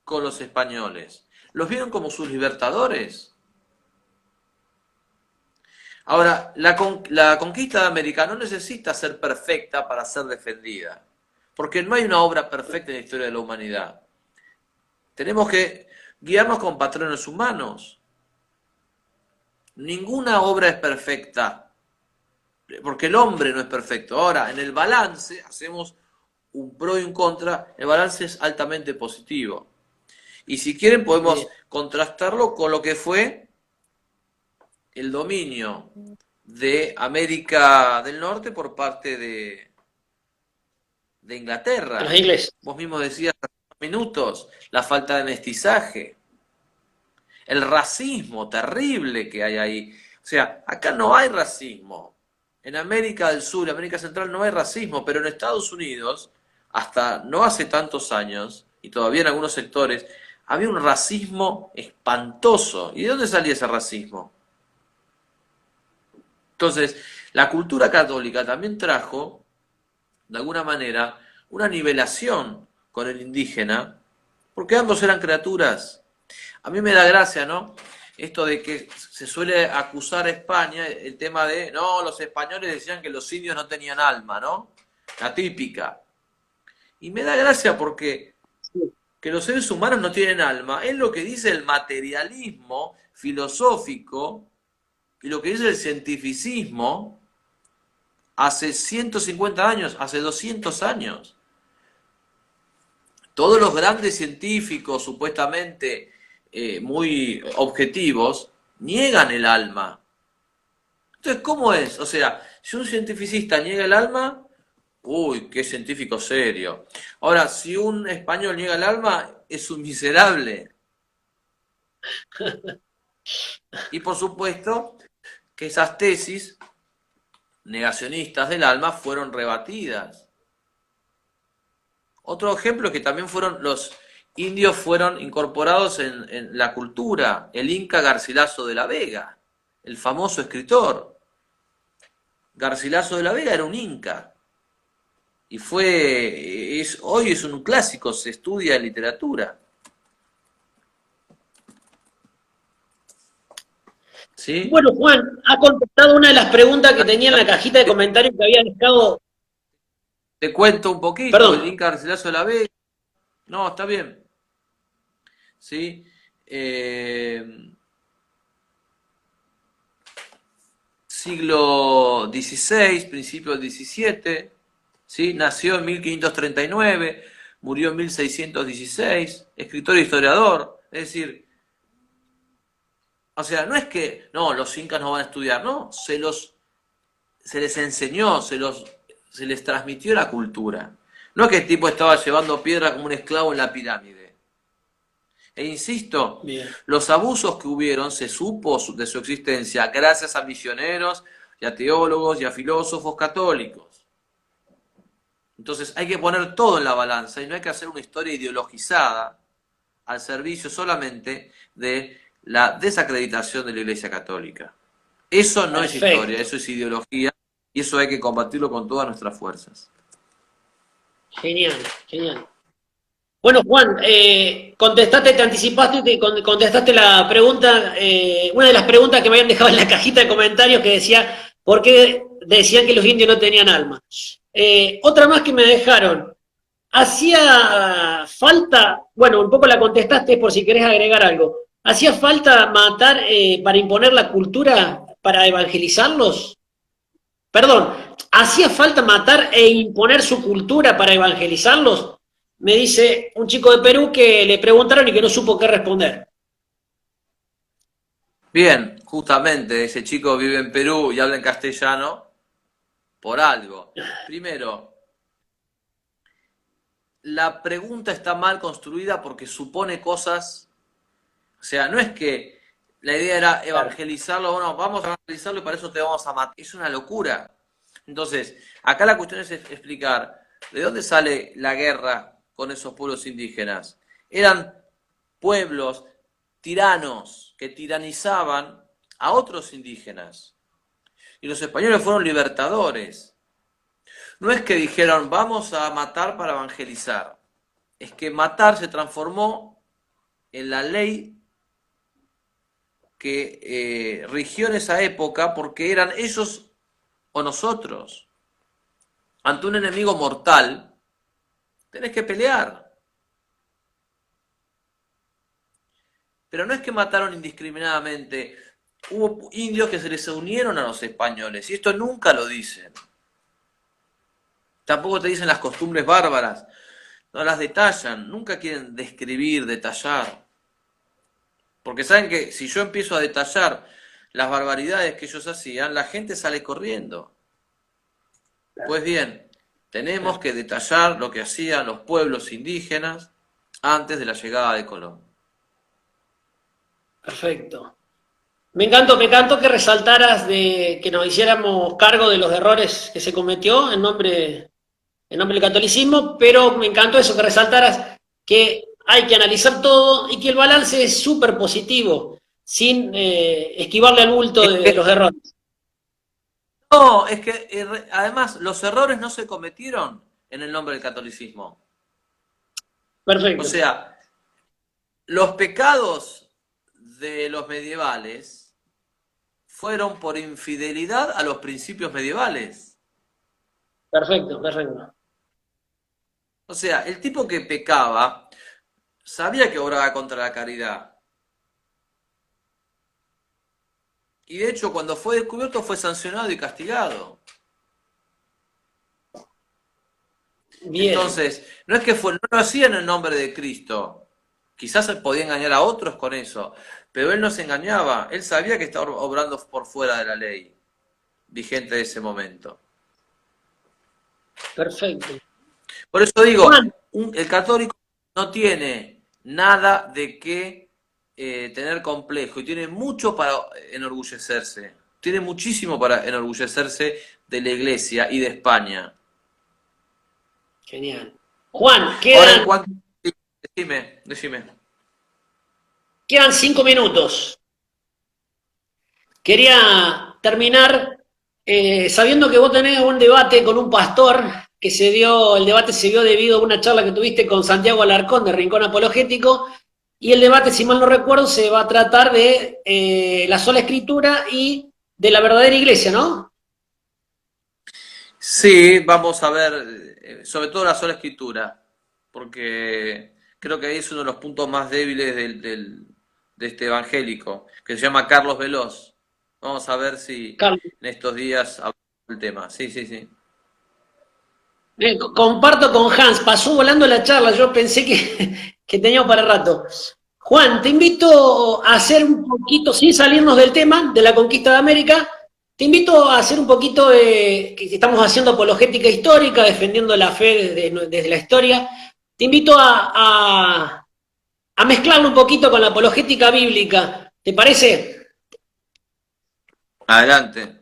con los españoles. Los vieron como sus libertadores. Ahora, la conquista de América no necesita ser perfecta para ser defendida, porque no hay una obra perfecta en la historia de la humanidad. Tenemos que guiarnos con patrones humanos. Ninguna obra es perfecta, porque el hombre no es perfecto. Ahora, en el balance, hacemos un pro y un contra, el balance es altamente positivo. Y si quieren podemos contrastarlo con lo que fue el dominio de América del Norte por parte de Inglaterra. Los ingleses. Vos mismo decías hace unos minutos, la falta de mestizaje, el racismo terrible que hay ahí. O sea, acá no hay racismo. En América del Sur, América Central no hay racismo, pero en Estados Unidos, hasta no hace tantos años, y todavía en algunos sectores, había un racismo espantoso. ¿Y de dónde salía ese racismo? Entonces, la cultura católica también trajo, de alguna manera, una nivelación con el indígena, porque ambos eran criaturas. A mí me da gracia, ¿no? Esto de que se suele acusar a España, el tema de, no, los españoles decían que los indios no tenían alma, ¿no? La típica. Y me da gracia porque que los seres humanos no tienen alma es lo que dice el materialismo filosófico y lo que dice el cientificismo hace 150 años, hace 200 años. Todos los grandes científicos, supuestamente muy objetivos, niegan el alma. Entonces, ¿cómo es? O sea, si un cientificista niega el alma, uy, qué científico serio. Ahora, si un español niega el alma, es un miserable. Y por supuesto que esas tesis negacionistas del alma fueron rebatidas. Otro ejemplo es que también fueron los indios fueron incorporados en la cultura. El Inca Garcilaso de la Vega, el famoso escritor. Garcilaso de la Vega era un inca. Y hoy es un clásico, se estudia en literatura. ¿Sí? Bueno, Juan, ha contestado una de las preguntas que tenía en la cajita de comentarios que había dejado. Te cuento un poquito, el Perdón. Inca Garcilaso de la Vega. No, está bien. ¿Sí? Siglo XVI, principio del XVII, ¿sí? Nació en 1539, murió en 1616, escritor e historiador. Es decir, o sea, no es que, no, los incas no van a estudiar, no, se les enseñó, se les transmitió la cultura. No es que el tipo estaba llevando piedra como un esclavo en la pirámide. E insisto, Bien. los abusos que hubieron se supo de su existencia gracias a misioneros y a teólogos y a filósofos católicos. Entonces hay que poner todo en la balanza y no hay que hacer una historia ideologizada al servicio solamente de la desacreditación de la Iglesia Católica. Eso no es Perfecto. historia, eso es ideología y eso hay que combatirlo con todas nuestras fuerzas. Genial, genial. Bueno, Juan, te anticipaste y contestaste la pregunta, una de las preguntas que me habían dejado en la cajita de comentarios que decía, ¿por qué decían que los indios no tenían alma? Otra más que me dejaron, hacía falta, bueno, un poco la contestaste por si querés agregar algo, ¿hacía falta matar para imponer la cultura, para evangelizarlos? Perdón, ¿hacía falta matar e imponer su cultura para evangelizarlos? Me dice un chico de Perú que le preguntaron y que no supo qué responder. Bien, justamente ese chico vive en Perú y habla en castellano por algo. Primero, la pregunta está mal construida porque supone cosas, o sea, no es que La idea era Claro. evangelizarlo, bueno, vamos a evangelizarlo y para eso te vamos a matar. Es una locura. Entonces, acá la cuestión es explicar de dónde sale la guerra con esos pueblos indígenas. Eran pueblos tiranos que tiranizaban a otros indígenas. Y los españoles fueron libertadores. No es que dijeron, vamos a matar para evangelizar. Es que matar se transformó en la ley que rigió en esa época porque eran ellos o nosotros. Ante un enemigo mortal, tenés que pelear. Pero no es que mataron indiscriminadamente. Hubo indios que se les unieron a los españoles y esto nunca lo dicen. Tampoco te dicen las costumbres bárbaras, no las detallan, nunca quieren describir, detallar. Porque saben que si yo empiezo a detallar las barbaridades que ellos hacían, la gente sale corriendo. Pues bien, tenemos que detallar lo que hacían los pueblos indígenas antes de la llegada de Colón. Perfecto. Me encantó que resaltaras de que nos hiciéramos cargo de los errores que se cometió en nombre del catolicismo, pero me encantó eso, que resaltaras que hay que analizar todo y que el balance es súper positivo, sin esquivarle al bulto Es de que, los errores. no, es que además los errores no se cometieron en el nombre del catolicismo. O Perfecto, sea, los pecados de los medievales fueron por infidelidad a los principios medievales. perfecto, perfecto. O sea, el tipo que pecaba sabía que obraba contra la caridad. Y de hecho, cuando fue descubierto, fue sancionado y castigado. Bien, Entonces, no es que no lo hacía en el nombre de Cristo. Quizás él podía engañar a otros con eso, pero él no se engañaba. Él sabía que estaba obrando por fuera de la ley vigente de ese momento. perfecto. Por eso digo, Juan, el católico no tiene nada de qué tener complejo y tiene mucho para enorgullecerse. Tiene muchísimo para enorgullecerse de la Iglesia y de España. genial. Juan, Ahora, en cuanto... Sí, decime. quedan 5 minutos. Quería terminar sabiendo que vos tenés un debate con un pastor que el debate se dio debido a una charla que tuviste con Santiago Alarcón de Rincón Apologético, y el debate, si mal no recuerdo, se va a tratar de la sola escritura y de la verdadera iglesia, ¿no? Sí, vamos a ver, sobre todo la sola escritura, porque creo que ahí es uno de los puntos más débiles de este evangélico, que se llama Carlos Veloz. Vamos a ver si Carlos. en estos días hablamos del tema. Sí, sí, sí. Comparto con Hans, pasó volando la charla, yo pensé que teníamos para rato. Juan, te invito a hacer un poquito, sin salirnos del tema de la conquista de América, te invito a hacer un poquito que estamos haciendo apologética histórica, defendiendo la fe desde la historia. Te invito a mezclarlo un poquito con la apologética bíblica. ¿Te parece? Adelante.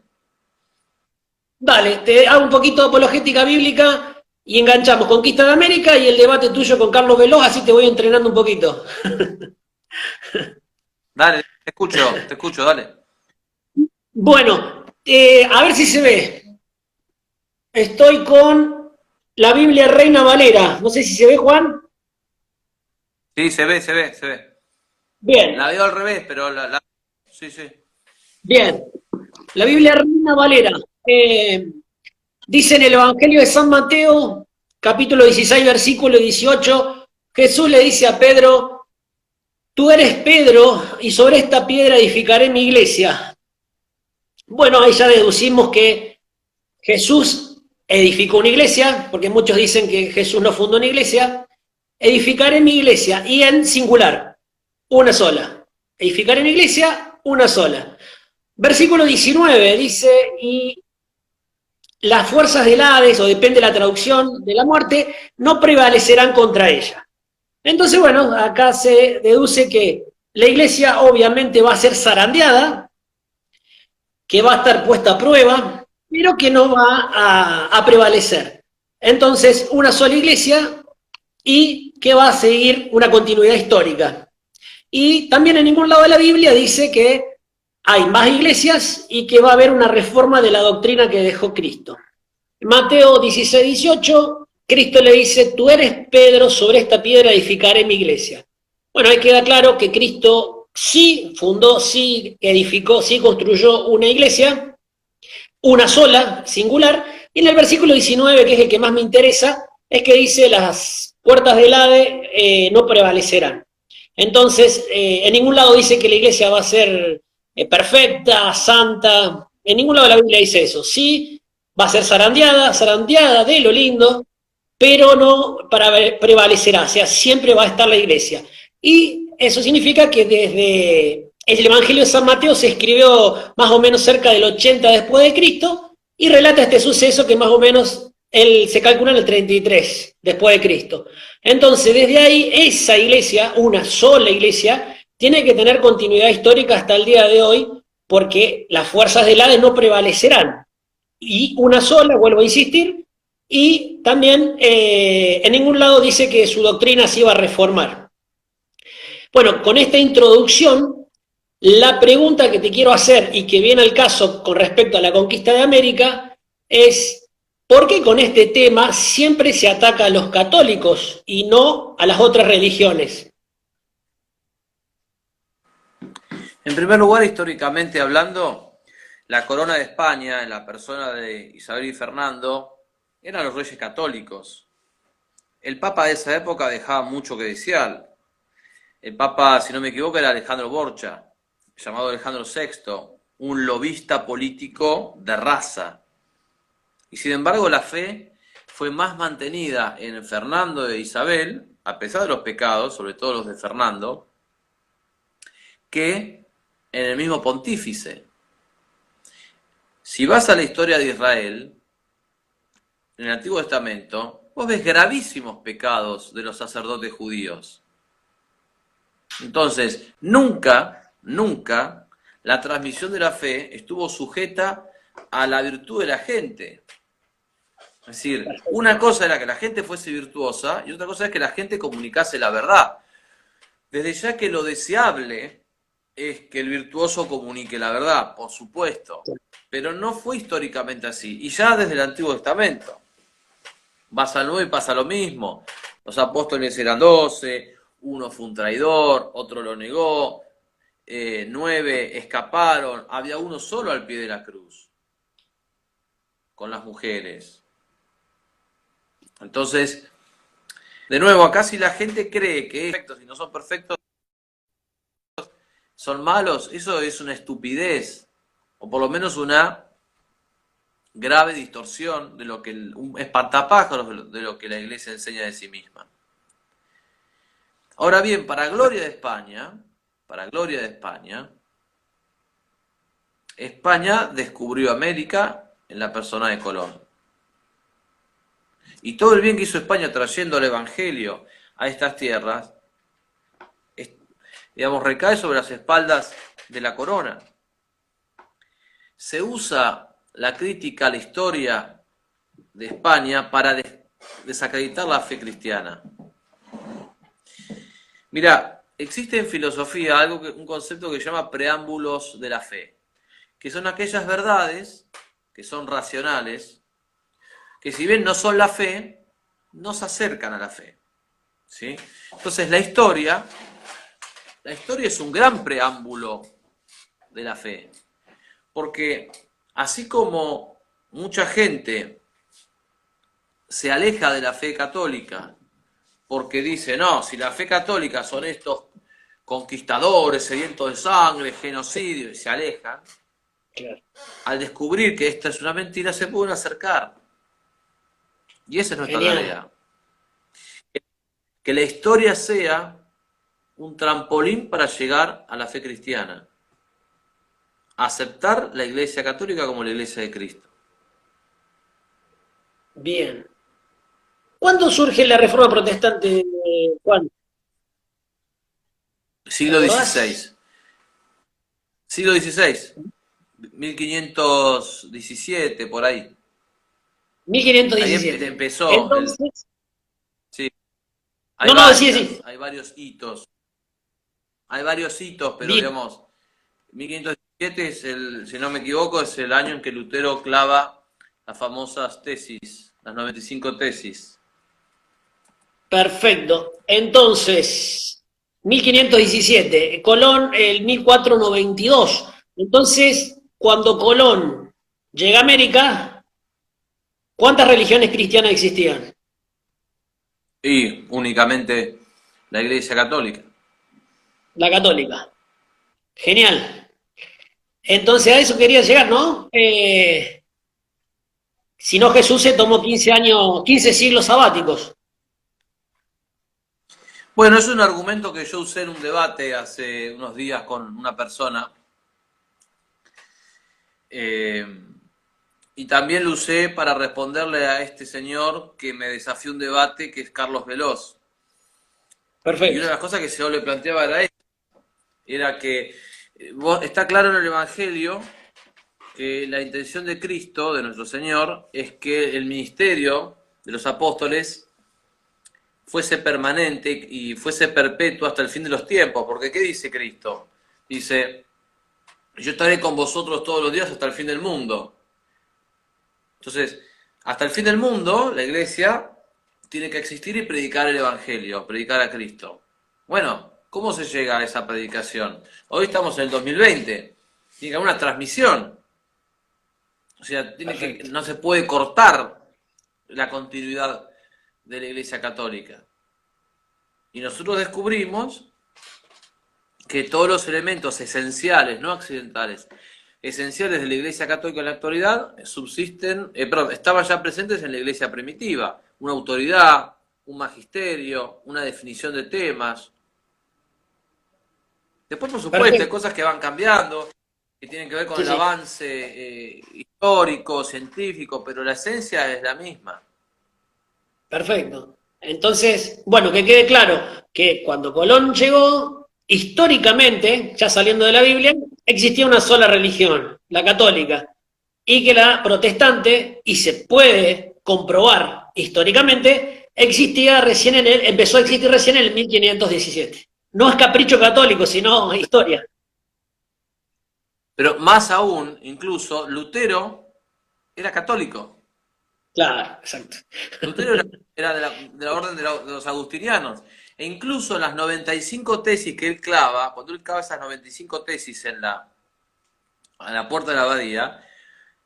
Dale, te hago un poquito de apologética bíblica y enganchamos Conquista de América y el debate tuyo con Carlos Veloz, así te voy entrenando un poquito. Dale, te escucho, dale. Bueno, a ver si se ve. Estoy con la Biblia Reina Valera. No sé si se ve, Juan. Sí, se ve. Bien, La veo al revés, pero sí, sí. bien. La Biblia Reina Valera. Dice en el Evangelio de San Mateo, capítulo 16, versículo 18, Jesús le dice a Pedro, tú eres Pedro y sobre esta piedra edificaré mi iglesia. Bueno, ahí ya deducimos que Jesús edificó una iglesia, porque muchos dicen que Jesús no fundó una iglesia. Edificaré mi iglesia, y en singular, una sola. Edificaré mi iglesia, una sola. Versículo 19 dice, y las fuerzas del Hades, o depende de la traducción, de la muerte, no prevalecerán contra ella. Entonces, bueno, acá se deduce que la iglesia obviamente va a ser zarandeada, que va a estar puesta a prueba, pero que no va a prevalecer. Entonces, una sola iglesia y que va a seguir una continuidad histórica. Y también en ningún lado de la Biblia dice que hay más iglesias y que va a haber una reforma de la doctrina que dejó Cristo. Mateo 16, 18, Cristo le dice, tú eres Pedro, sobre esta piedra edificaré mi iglesia. Bueno, ahí queda claro que Cristo sí fundó, sí edificó, sí construyó una iglesia, una sola, singular, y en el versículo 19, que es el que más me interesa, es que dice, las puertas del Hade no prevalecerán. Entonces, en ningún lado dice que la iglesia va a ser perfecta, santa, en ningún lado de la Biblia dice eso. Sí, va a ser zarandeada de lo lindo, pero no prevalecerá, o sea, siempre va a estar la iglesia. Y eso significa que desde el Evangelio de San Mateo se escribió más o menos cerca del 80 después de Cristo y relata este suceso que más o menos se calcula en el 33 después de Cristo. Entonces, desde ahí, esa iglesia, una sola iglesia, tiene que tener continuidad histórica hasta el día de hoy, porque las fuerzas del Hades no prevalecerán. Y una sola, vuelvo a insistir, y también en ningún lado dice que su doctrina se iba a reformar. Bueno, con esta introducción, la pregunta que te quiero hacer y que viene al caso con respecto a la conquista de América es, ¿por qué con este tema siempre se ataca a los católicos y no a las otras religiones? En primer lugar, históricamente hablando, la corona de España, en la persona de Isabel y Fernando, eran los reyes católicos. El papa de esa época dejaba mucho que desear. El papa, si no me equivoco, era Alejandro Borcha, llamado Alejandro VI, un lobista político de raza. Y sin embargo, la fe fue más mantenida en Fernando e Isabel, a pesar de los pecados, sobre todo los de Fernando, que en el mismo pontífice. Si vas a la historia de Israel, en el Antiguo Testamento, vos ves gravísimos pecados de los sacerdotes judíos. Entonces, nunca la transmisión de la fe estuvo sujeta a la virtud de la gente. Es decir, una cosa era que la gente fuese virtuosa y otra cosa es que la gente comunicase la verdad. Desde ya que lo deseable es que el virtuoso comunique la verdad, por supuesto, pero no fue históricamente así. Y ya desde el Antiguo Testamento. Vas al Nuevo y pasa lo mismo. Los apóstoles eran 12, uno fue un traidor, otro lo negó, 9 escaparon, había uno solo al pie de la cruz, con las mujeres. Entonces, de nuevo, acá si la gente cree que perfectos y no son perfectos, son malos, eso es una estupidez, o por lo menos una grave distorsión de lo que un espantapájaros de lo que la Iglesia enseña de sí misma. Ahora bien, para gloria de España, España descubrió América en la persona de Colón. Y todo el bien que hizo España trayendo el Evangelio a estas tierras, digamos, recae sobre las espaldas de la corona. Se usa la crítica a la historia de España para desacreditar la fe cristiana. Mira, existe en filosofía un concepto que se llama preámbulos de la fe, que son aquellas verdades que son racionales, que si bien no son la fe, nos acercan a la fe. ¿Sí? Entonces la historia es un gran preámbulo de la fe, porque así como mucha gente se aleja de la fe católica porque dice, no, si la fe católica son estos conquistadores, sedientos de sangre, genocidio, y se alejan, claro, al descubrir que esta es una mentira se pueden acercar. Y esa es nuestra tarea. Que la historia sea un trampolín para llegar a la fe cristiana. Aceptar la Iglesia Católica como la Iglesia de Cristo. Bien. ¿Cuándo surge la Reforma Protestante, Juan? ¿Te Siglo acordás? XVI. Siglo XVI. 1517, por ahí. Ahí 1517. empezó el... Entonces, Sí, no, no, sí, sí. hay varios hitos. Hay varios hitos, pero Bien, digamos, 1517 es el, si no me equivoco, es el año en que Lutero clava las famosas tesis, las 95 tesis. perfecto. Entonces, 1517, Colón el 1492. Entonces, cuando Colón llega a América, ¿cuántas religiones cristianas existían? Y únicamente la Iglesia Católica. La católica. Genial. Entonces a eso quería llegar, ¿no? Si no, Jesús se tomó 15 años, 15 siglos sabáticos. Bueno, es un argumento que yo usé en un debate hace unos días con una persona. eh, y también lo usé para responderle a este señor que me desafió un debate, que es Carlos Veloz. Y una Perfecto. de las cosas que yo le planteaba era que está claro en el Evangelio que la intención de Cristo, de nuestro Señor, es que el ministerio de los apóstoles fuese permanente y fuese perpetuo hasta el fin de los tiempos. Porque ¿qué dice Cristo? Dice, yo estaré con vosotros todos los días hasta el fin del mundo. Entonces, hasta el fin del mundo, la iglesia tiene que existir y predicar el Evangelio, predicar a Cristo. Bueno, ¿cómo se llega a esa predicación? Hoy estamos en el 2020, tiene que haber una transmisión. O sea, Perfecto. no se puede cortar la continuidad de la Iglesia Católica. Y nosotros descubrimos que todos los elementos esenciales, no accidentales, esenciales de la Iglesia Católica en la actualidad subsisten, perdón, estaban ya presentes en la Iglesia primitiva. Una autoridad, un magisterio, una definición de temas. Después, por supuesto, hay Perfecto. cosas que van cambiando, que tienen que ver con Sí, el sí. avance histórico, científico, pero la esencia es la misma. Perfecto. Entonces, bueno, que quede claro que cuando Colón llegó, históricamente, ya saliendo de la Biblia, existía una sola religión, la católica, y que la protestante, y se puede comprobar históricamente, existía recién empezó a existir recién en el 1517. No es capricho católico, sino historia. Pero más aún, incluso, Lutero era católico. Claro, exacto. Lutero era de la orden de los agustinianos. E incluso las 95 tesis que él clava, cuando él clava esas 95 tesis a la puerta de la abadía,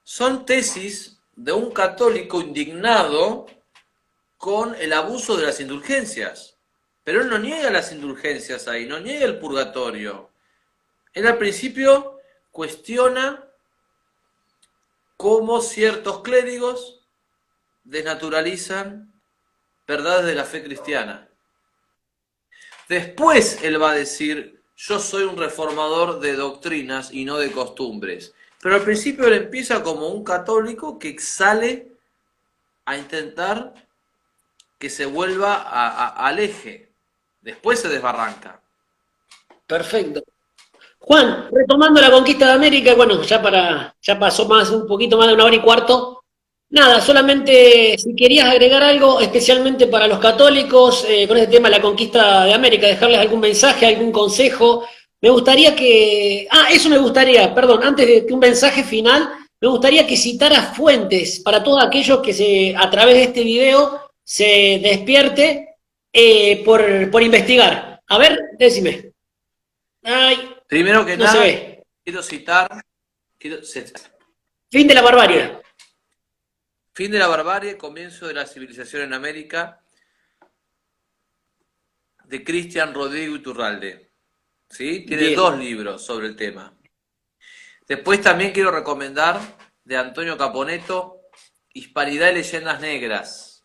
son tesis de un católico indignado con el abuso de las indulgencias. Pero él no niega las indulgencias ahí, no niega el purgatorio. Él al principio cuestiona cómo ciertos clérigos desnaturalizan verdades de la fe cristiana. Después él va a decir, yo soy un reformador de doctrinas y no de costumbres. Pero al principio él empieza como un católico que sale a intentar que se vuelva al eje. Después se desbarranca. Perfecto. Juan, retomando la conquista de América, bueno, ya pasó un poquito más de una hora y cuarto. Nada, solamente si querías agregar algo, especialmente para los católicos, con este tema de la conquista de América, dejarles algún mensaje, algún consejo. Me gustaría eso me gustaría, perdón, antes de que un mensaje final, me gustaría que citaras fuentes para todos aquellos que a través de este video se despierte por investigar. A ver, decime. Ay, Primero que no se nada, ve. quiero citar, quiero, Fin de la barbarie. bien, fin de la barbarie, comienzo de la civilización en América, de Cristian Rodrigo Iturralde. ¿Sí? Tiene Bien. dos libros sobre el tema. Después también quiero recomendar de Antonio Caponeto, Hispanidad y Leyendas Negras.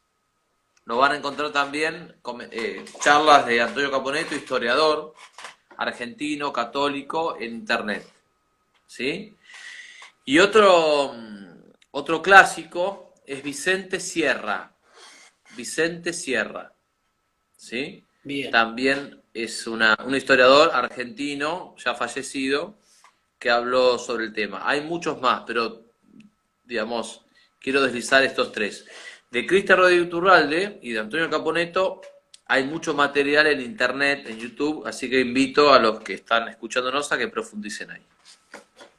Lo van a encontrar también charlas de Antonio Caponeto, historiador, argentino, católico, en internet. ¿Sí? Y otro clásico es Vicente Sierra. Vicente Sierra. ¿Sí? Bien. también es un historiador argentino, ya fallecido, que habló sobre el tema. Hay muchos más, pero, digamos, quiero deslizar estos tres. De Cristian Rodríguez Turralde y de Antonio Caponeto hay mucho material en internet, en YouTube, así que invito a los que están escuchándonos a que profundicen ahí.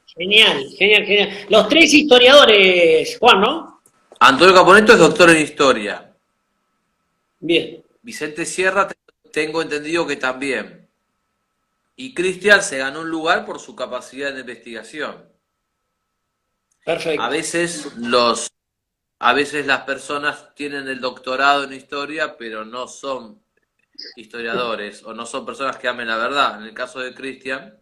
Genial, genial, genial. Los tres historiadores, Juan, ¿no? Antonio Caponeto es doctor en historia. Bien, Vicente Sierra tengo entendido que también. Y Cristian se ganó un lugar por su capacidad de investigación. A perfecto. veces a veces las personas tienen el doctorado en historia, pero no son historiadores o no son personas que amen la verdad. En el caso de Cristian,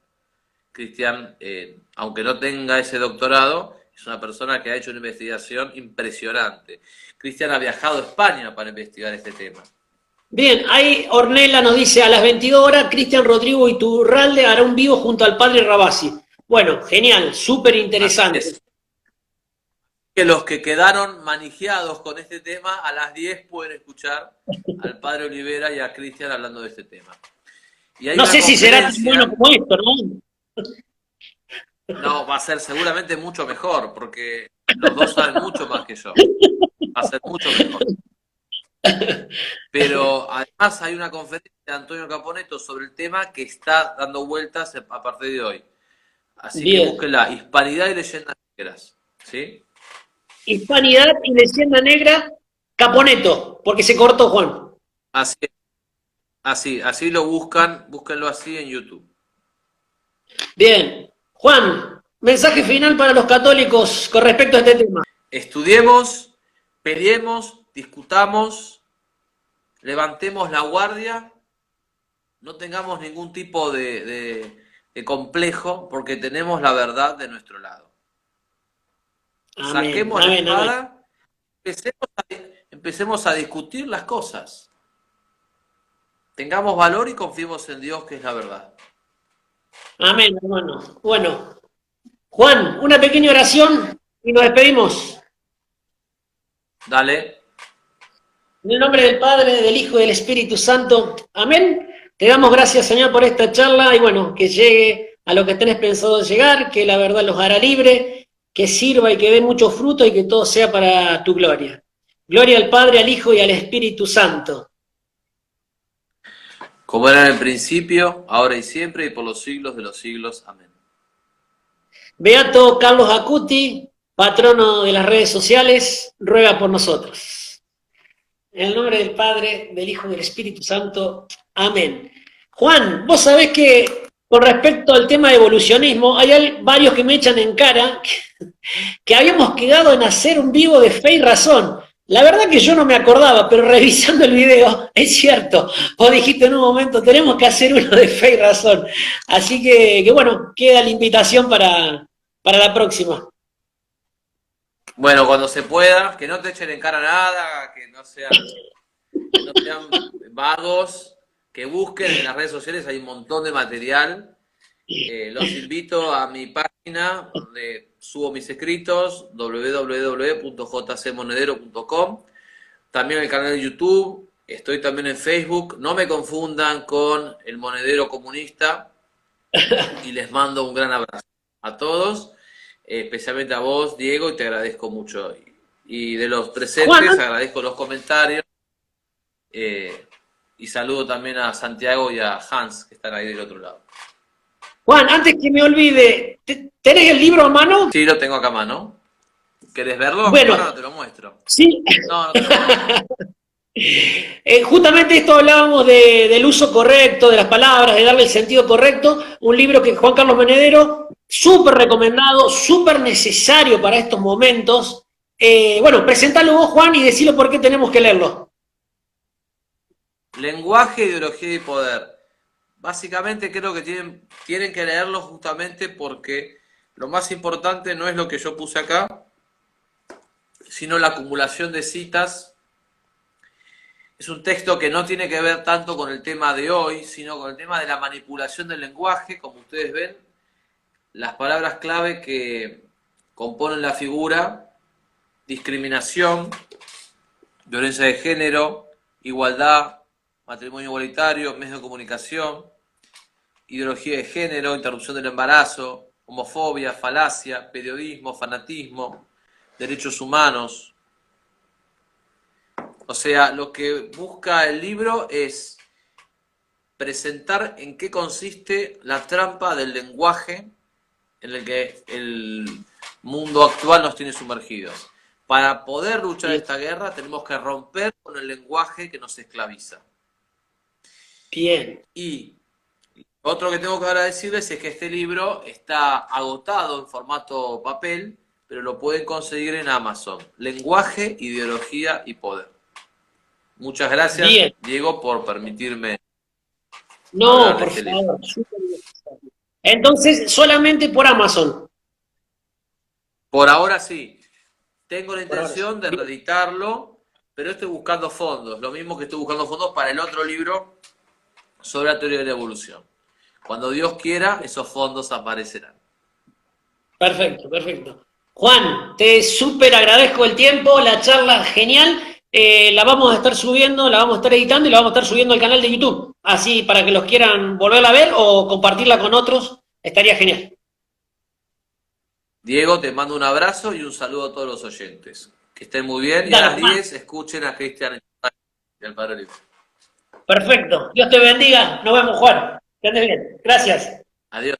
aunque no tenga ese doctorado, es una persona que ha hecho una investigación impresionante. Cristian ha viajado a España para investigar este tema. Bien, ahí Ornella nos dice, a las 22 horas, Cristian Rodrigo Iturralde hará un vivo junto al padre Rabasi. Bueno, genial, súper Así interesante. es. Que los que quedaron manijeados con este tema, a las 10 pueden escuchar al padre Olivera y a Cristian hablando de este tema. Y hay No una sé si será tan bueno conferencia, como esto, ¿no? no, va a ser seguramente mucho mejor, porque los dos saben mucho más que yo. Va a ser mucho mejor. Pero además hay una conferencia de Antonio Caponeto sobre el tema que está dando vueltas a partir de hoy. Así que Bien. búsquenla, Hispanidad y Leyendas Negras. ¿Sí? Hispanidad y leyenda negra, Caponeto, porque se cortó Juan. Así, así lo buscan, búsquenlo así en YouTube. Bien. Juan, mensaje final para los católicos con respecto a este tema. Estudiemos, peleemos, discutamos, levantemos la guardia, no tengamos ningún tipo de complejo, porque tenemos la verdad de nuestro lado. Amén, Saquemos la amén, amén. espada, empecemos a discutir las cosas. Tengamos valor y confiemos en Dios, que es la verdad. Amén, hermano. Bueno, Juan, una pequeña oración y nos despedimos. Dale. En el nombre del Padre, del Hijo y del Espíritu Santo. Amén. Te damos gracias, Señor, por esta charla y bueno, que llegue a lo que tenés pensado llegar, que la verdad los hará libre, que sirva y que dé mucho fruto y que todo sea para tu gloria. Gloria al Padre, al Hijo y al Espíritu Santo. Como era en el principio, ahora y siempre, y por los siglos de los siglos. Amén. Beato Carlos Acuti, patrono de las redes sociales, ruega por nosotros. En el nombre del Padre, del Hijo y del Espíritu Santo. Amén. Juan, vos sabés que con respecto al tema de evolucionismo, hay varios que me echan en cara que habíamos quedado en hacer un vivo de fe y razón. La verdad que yo no me acordaba, pero revisando el video, es cierto, vos dijiste en un momento, tenemos que hacer uno de fe y razón. Así que bueno, queda la invitación para la próxima. Bueno, cuando se pueda, que no te echen en cara nada, que no sean vagos, que busquen en las redes sociales, hay un montón de material. Los invito a mi página donde subo mis escritos, www.jcmonedero.com. También el canal de YouTube, estoy también en Facebook. No me confundan con el Monedero Comunista y les mando un gran abrazo a todos, especialmente a vos, Diego, y te agradezco mucho. Y de los Juan, presentes agradezco los comentarios y saludo también a Santiago y a Hans, que están ahí del otro lado. Juan, antes que me olvide, ¿tenés el libro a mano? Sí, lo tengo acá a mano. ¿Querés verlo? Bueno, Ahora no te lo muestro. sí. No, no te lo muestro. Justamente esto hablábamos del uso correcto de las palabras, de darle el sentido correcto. Un libro que Juan Carlos Monedero, súper recomendado, súper necesario para estos momentos. Bueno, presentalo vos, Juan, y decilo por qué tenemos que leerlo. Lenguaje, ideología y poder. Básicamente creo que tienen que leerlo justamente porque lo más importante no es lo que yo puse acá, sino la acumulación de citas. Es un texto que no tiene que ver tanto con el tema de hoy, sino con el tema de la manipulación del lenguaje. Como ustedes ven, las palabras clave que componen la figura: discriminación, violencia de género, igualdad, matrimonio igualitario, medios de comunicación, ideología de género, interrupción del embarazo, homofobia, falacia, periodismo, fanatismo, derechos humanos. O sea, lo que busca el libro es presentar en qué consiste la trampa del lenguaje en el que el mundo actual nos tiene sumergidos. Para poder luchar Bien. esta guerra tenemos que romper con el lenguaje que nos esclaviza. Bien. Y otro que tengo que ahora decirles es que este libro está agotado en formato papel, pero lo pueden conseguir en Amazon. Lenguaje, ideología y poder. Muchas gracias, Bien. Diego, por permitirme No, hablar de por este libro. favor. Súper bien. Entonces, solamente por Amazon. Por ahora sí. Tengo la Por ahora sí. intención de Bien. reeditarlo, pero estoy buscando fondos. Lo mismo que estoy buscando fondos para el otro libro sobre la teoría de la evolución. Cuando Dios quiera, esos fondos aparecerán. Perfecto, perfecto. Juan, te súper agradezco el tiempo, la charla genial. La vamos a estar subiendo, la vamos a estar editando y la vamos a estar subiendo al canal de YouTube. Así para que los quieran volverla a ver o compartirla con otros, estaría genial. Diego, te mando un abrazo y un saludo a todos los oyentes. Que estén muy bien y a Dale, las Juan. 10 escuchen a Cristian y al Padre Libre. Perfecto. Dios te bendiga. Nos vemos, Juan. Que andes bien. Gracias. Adiós.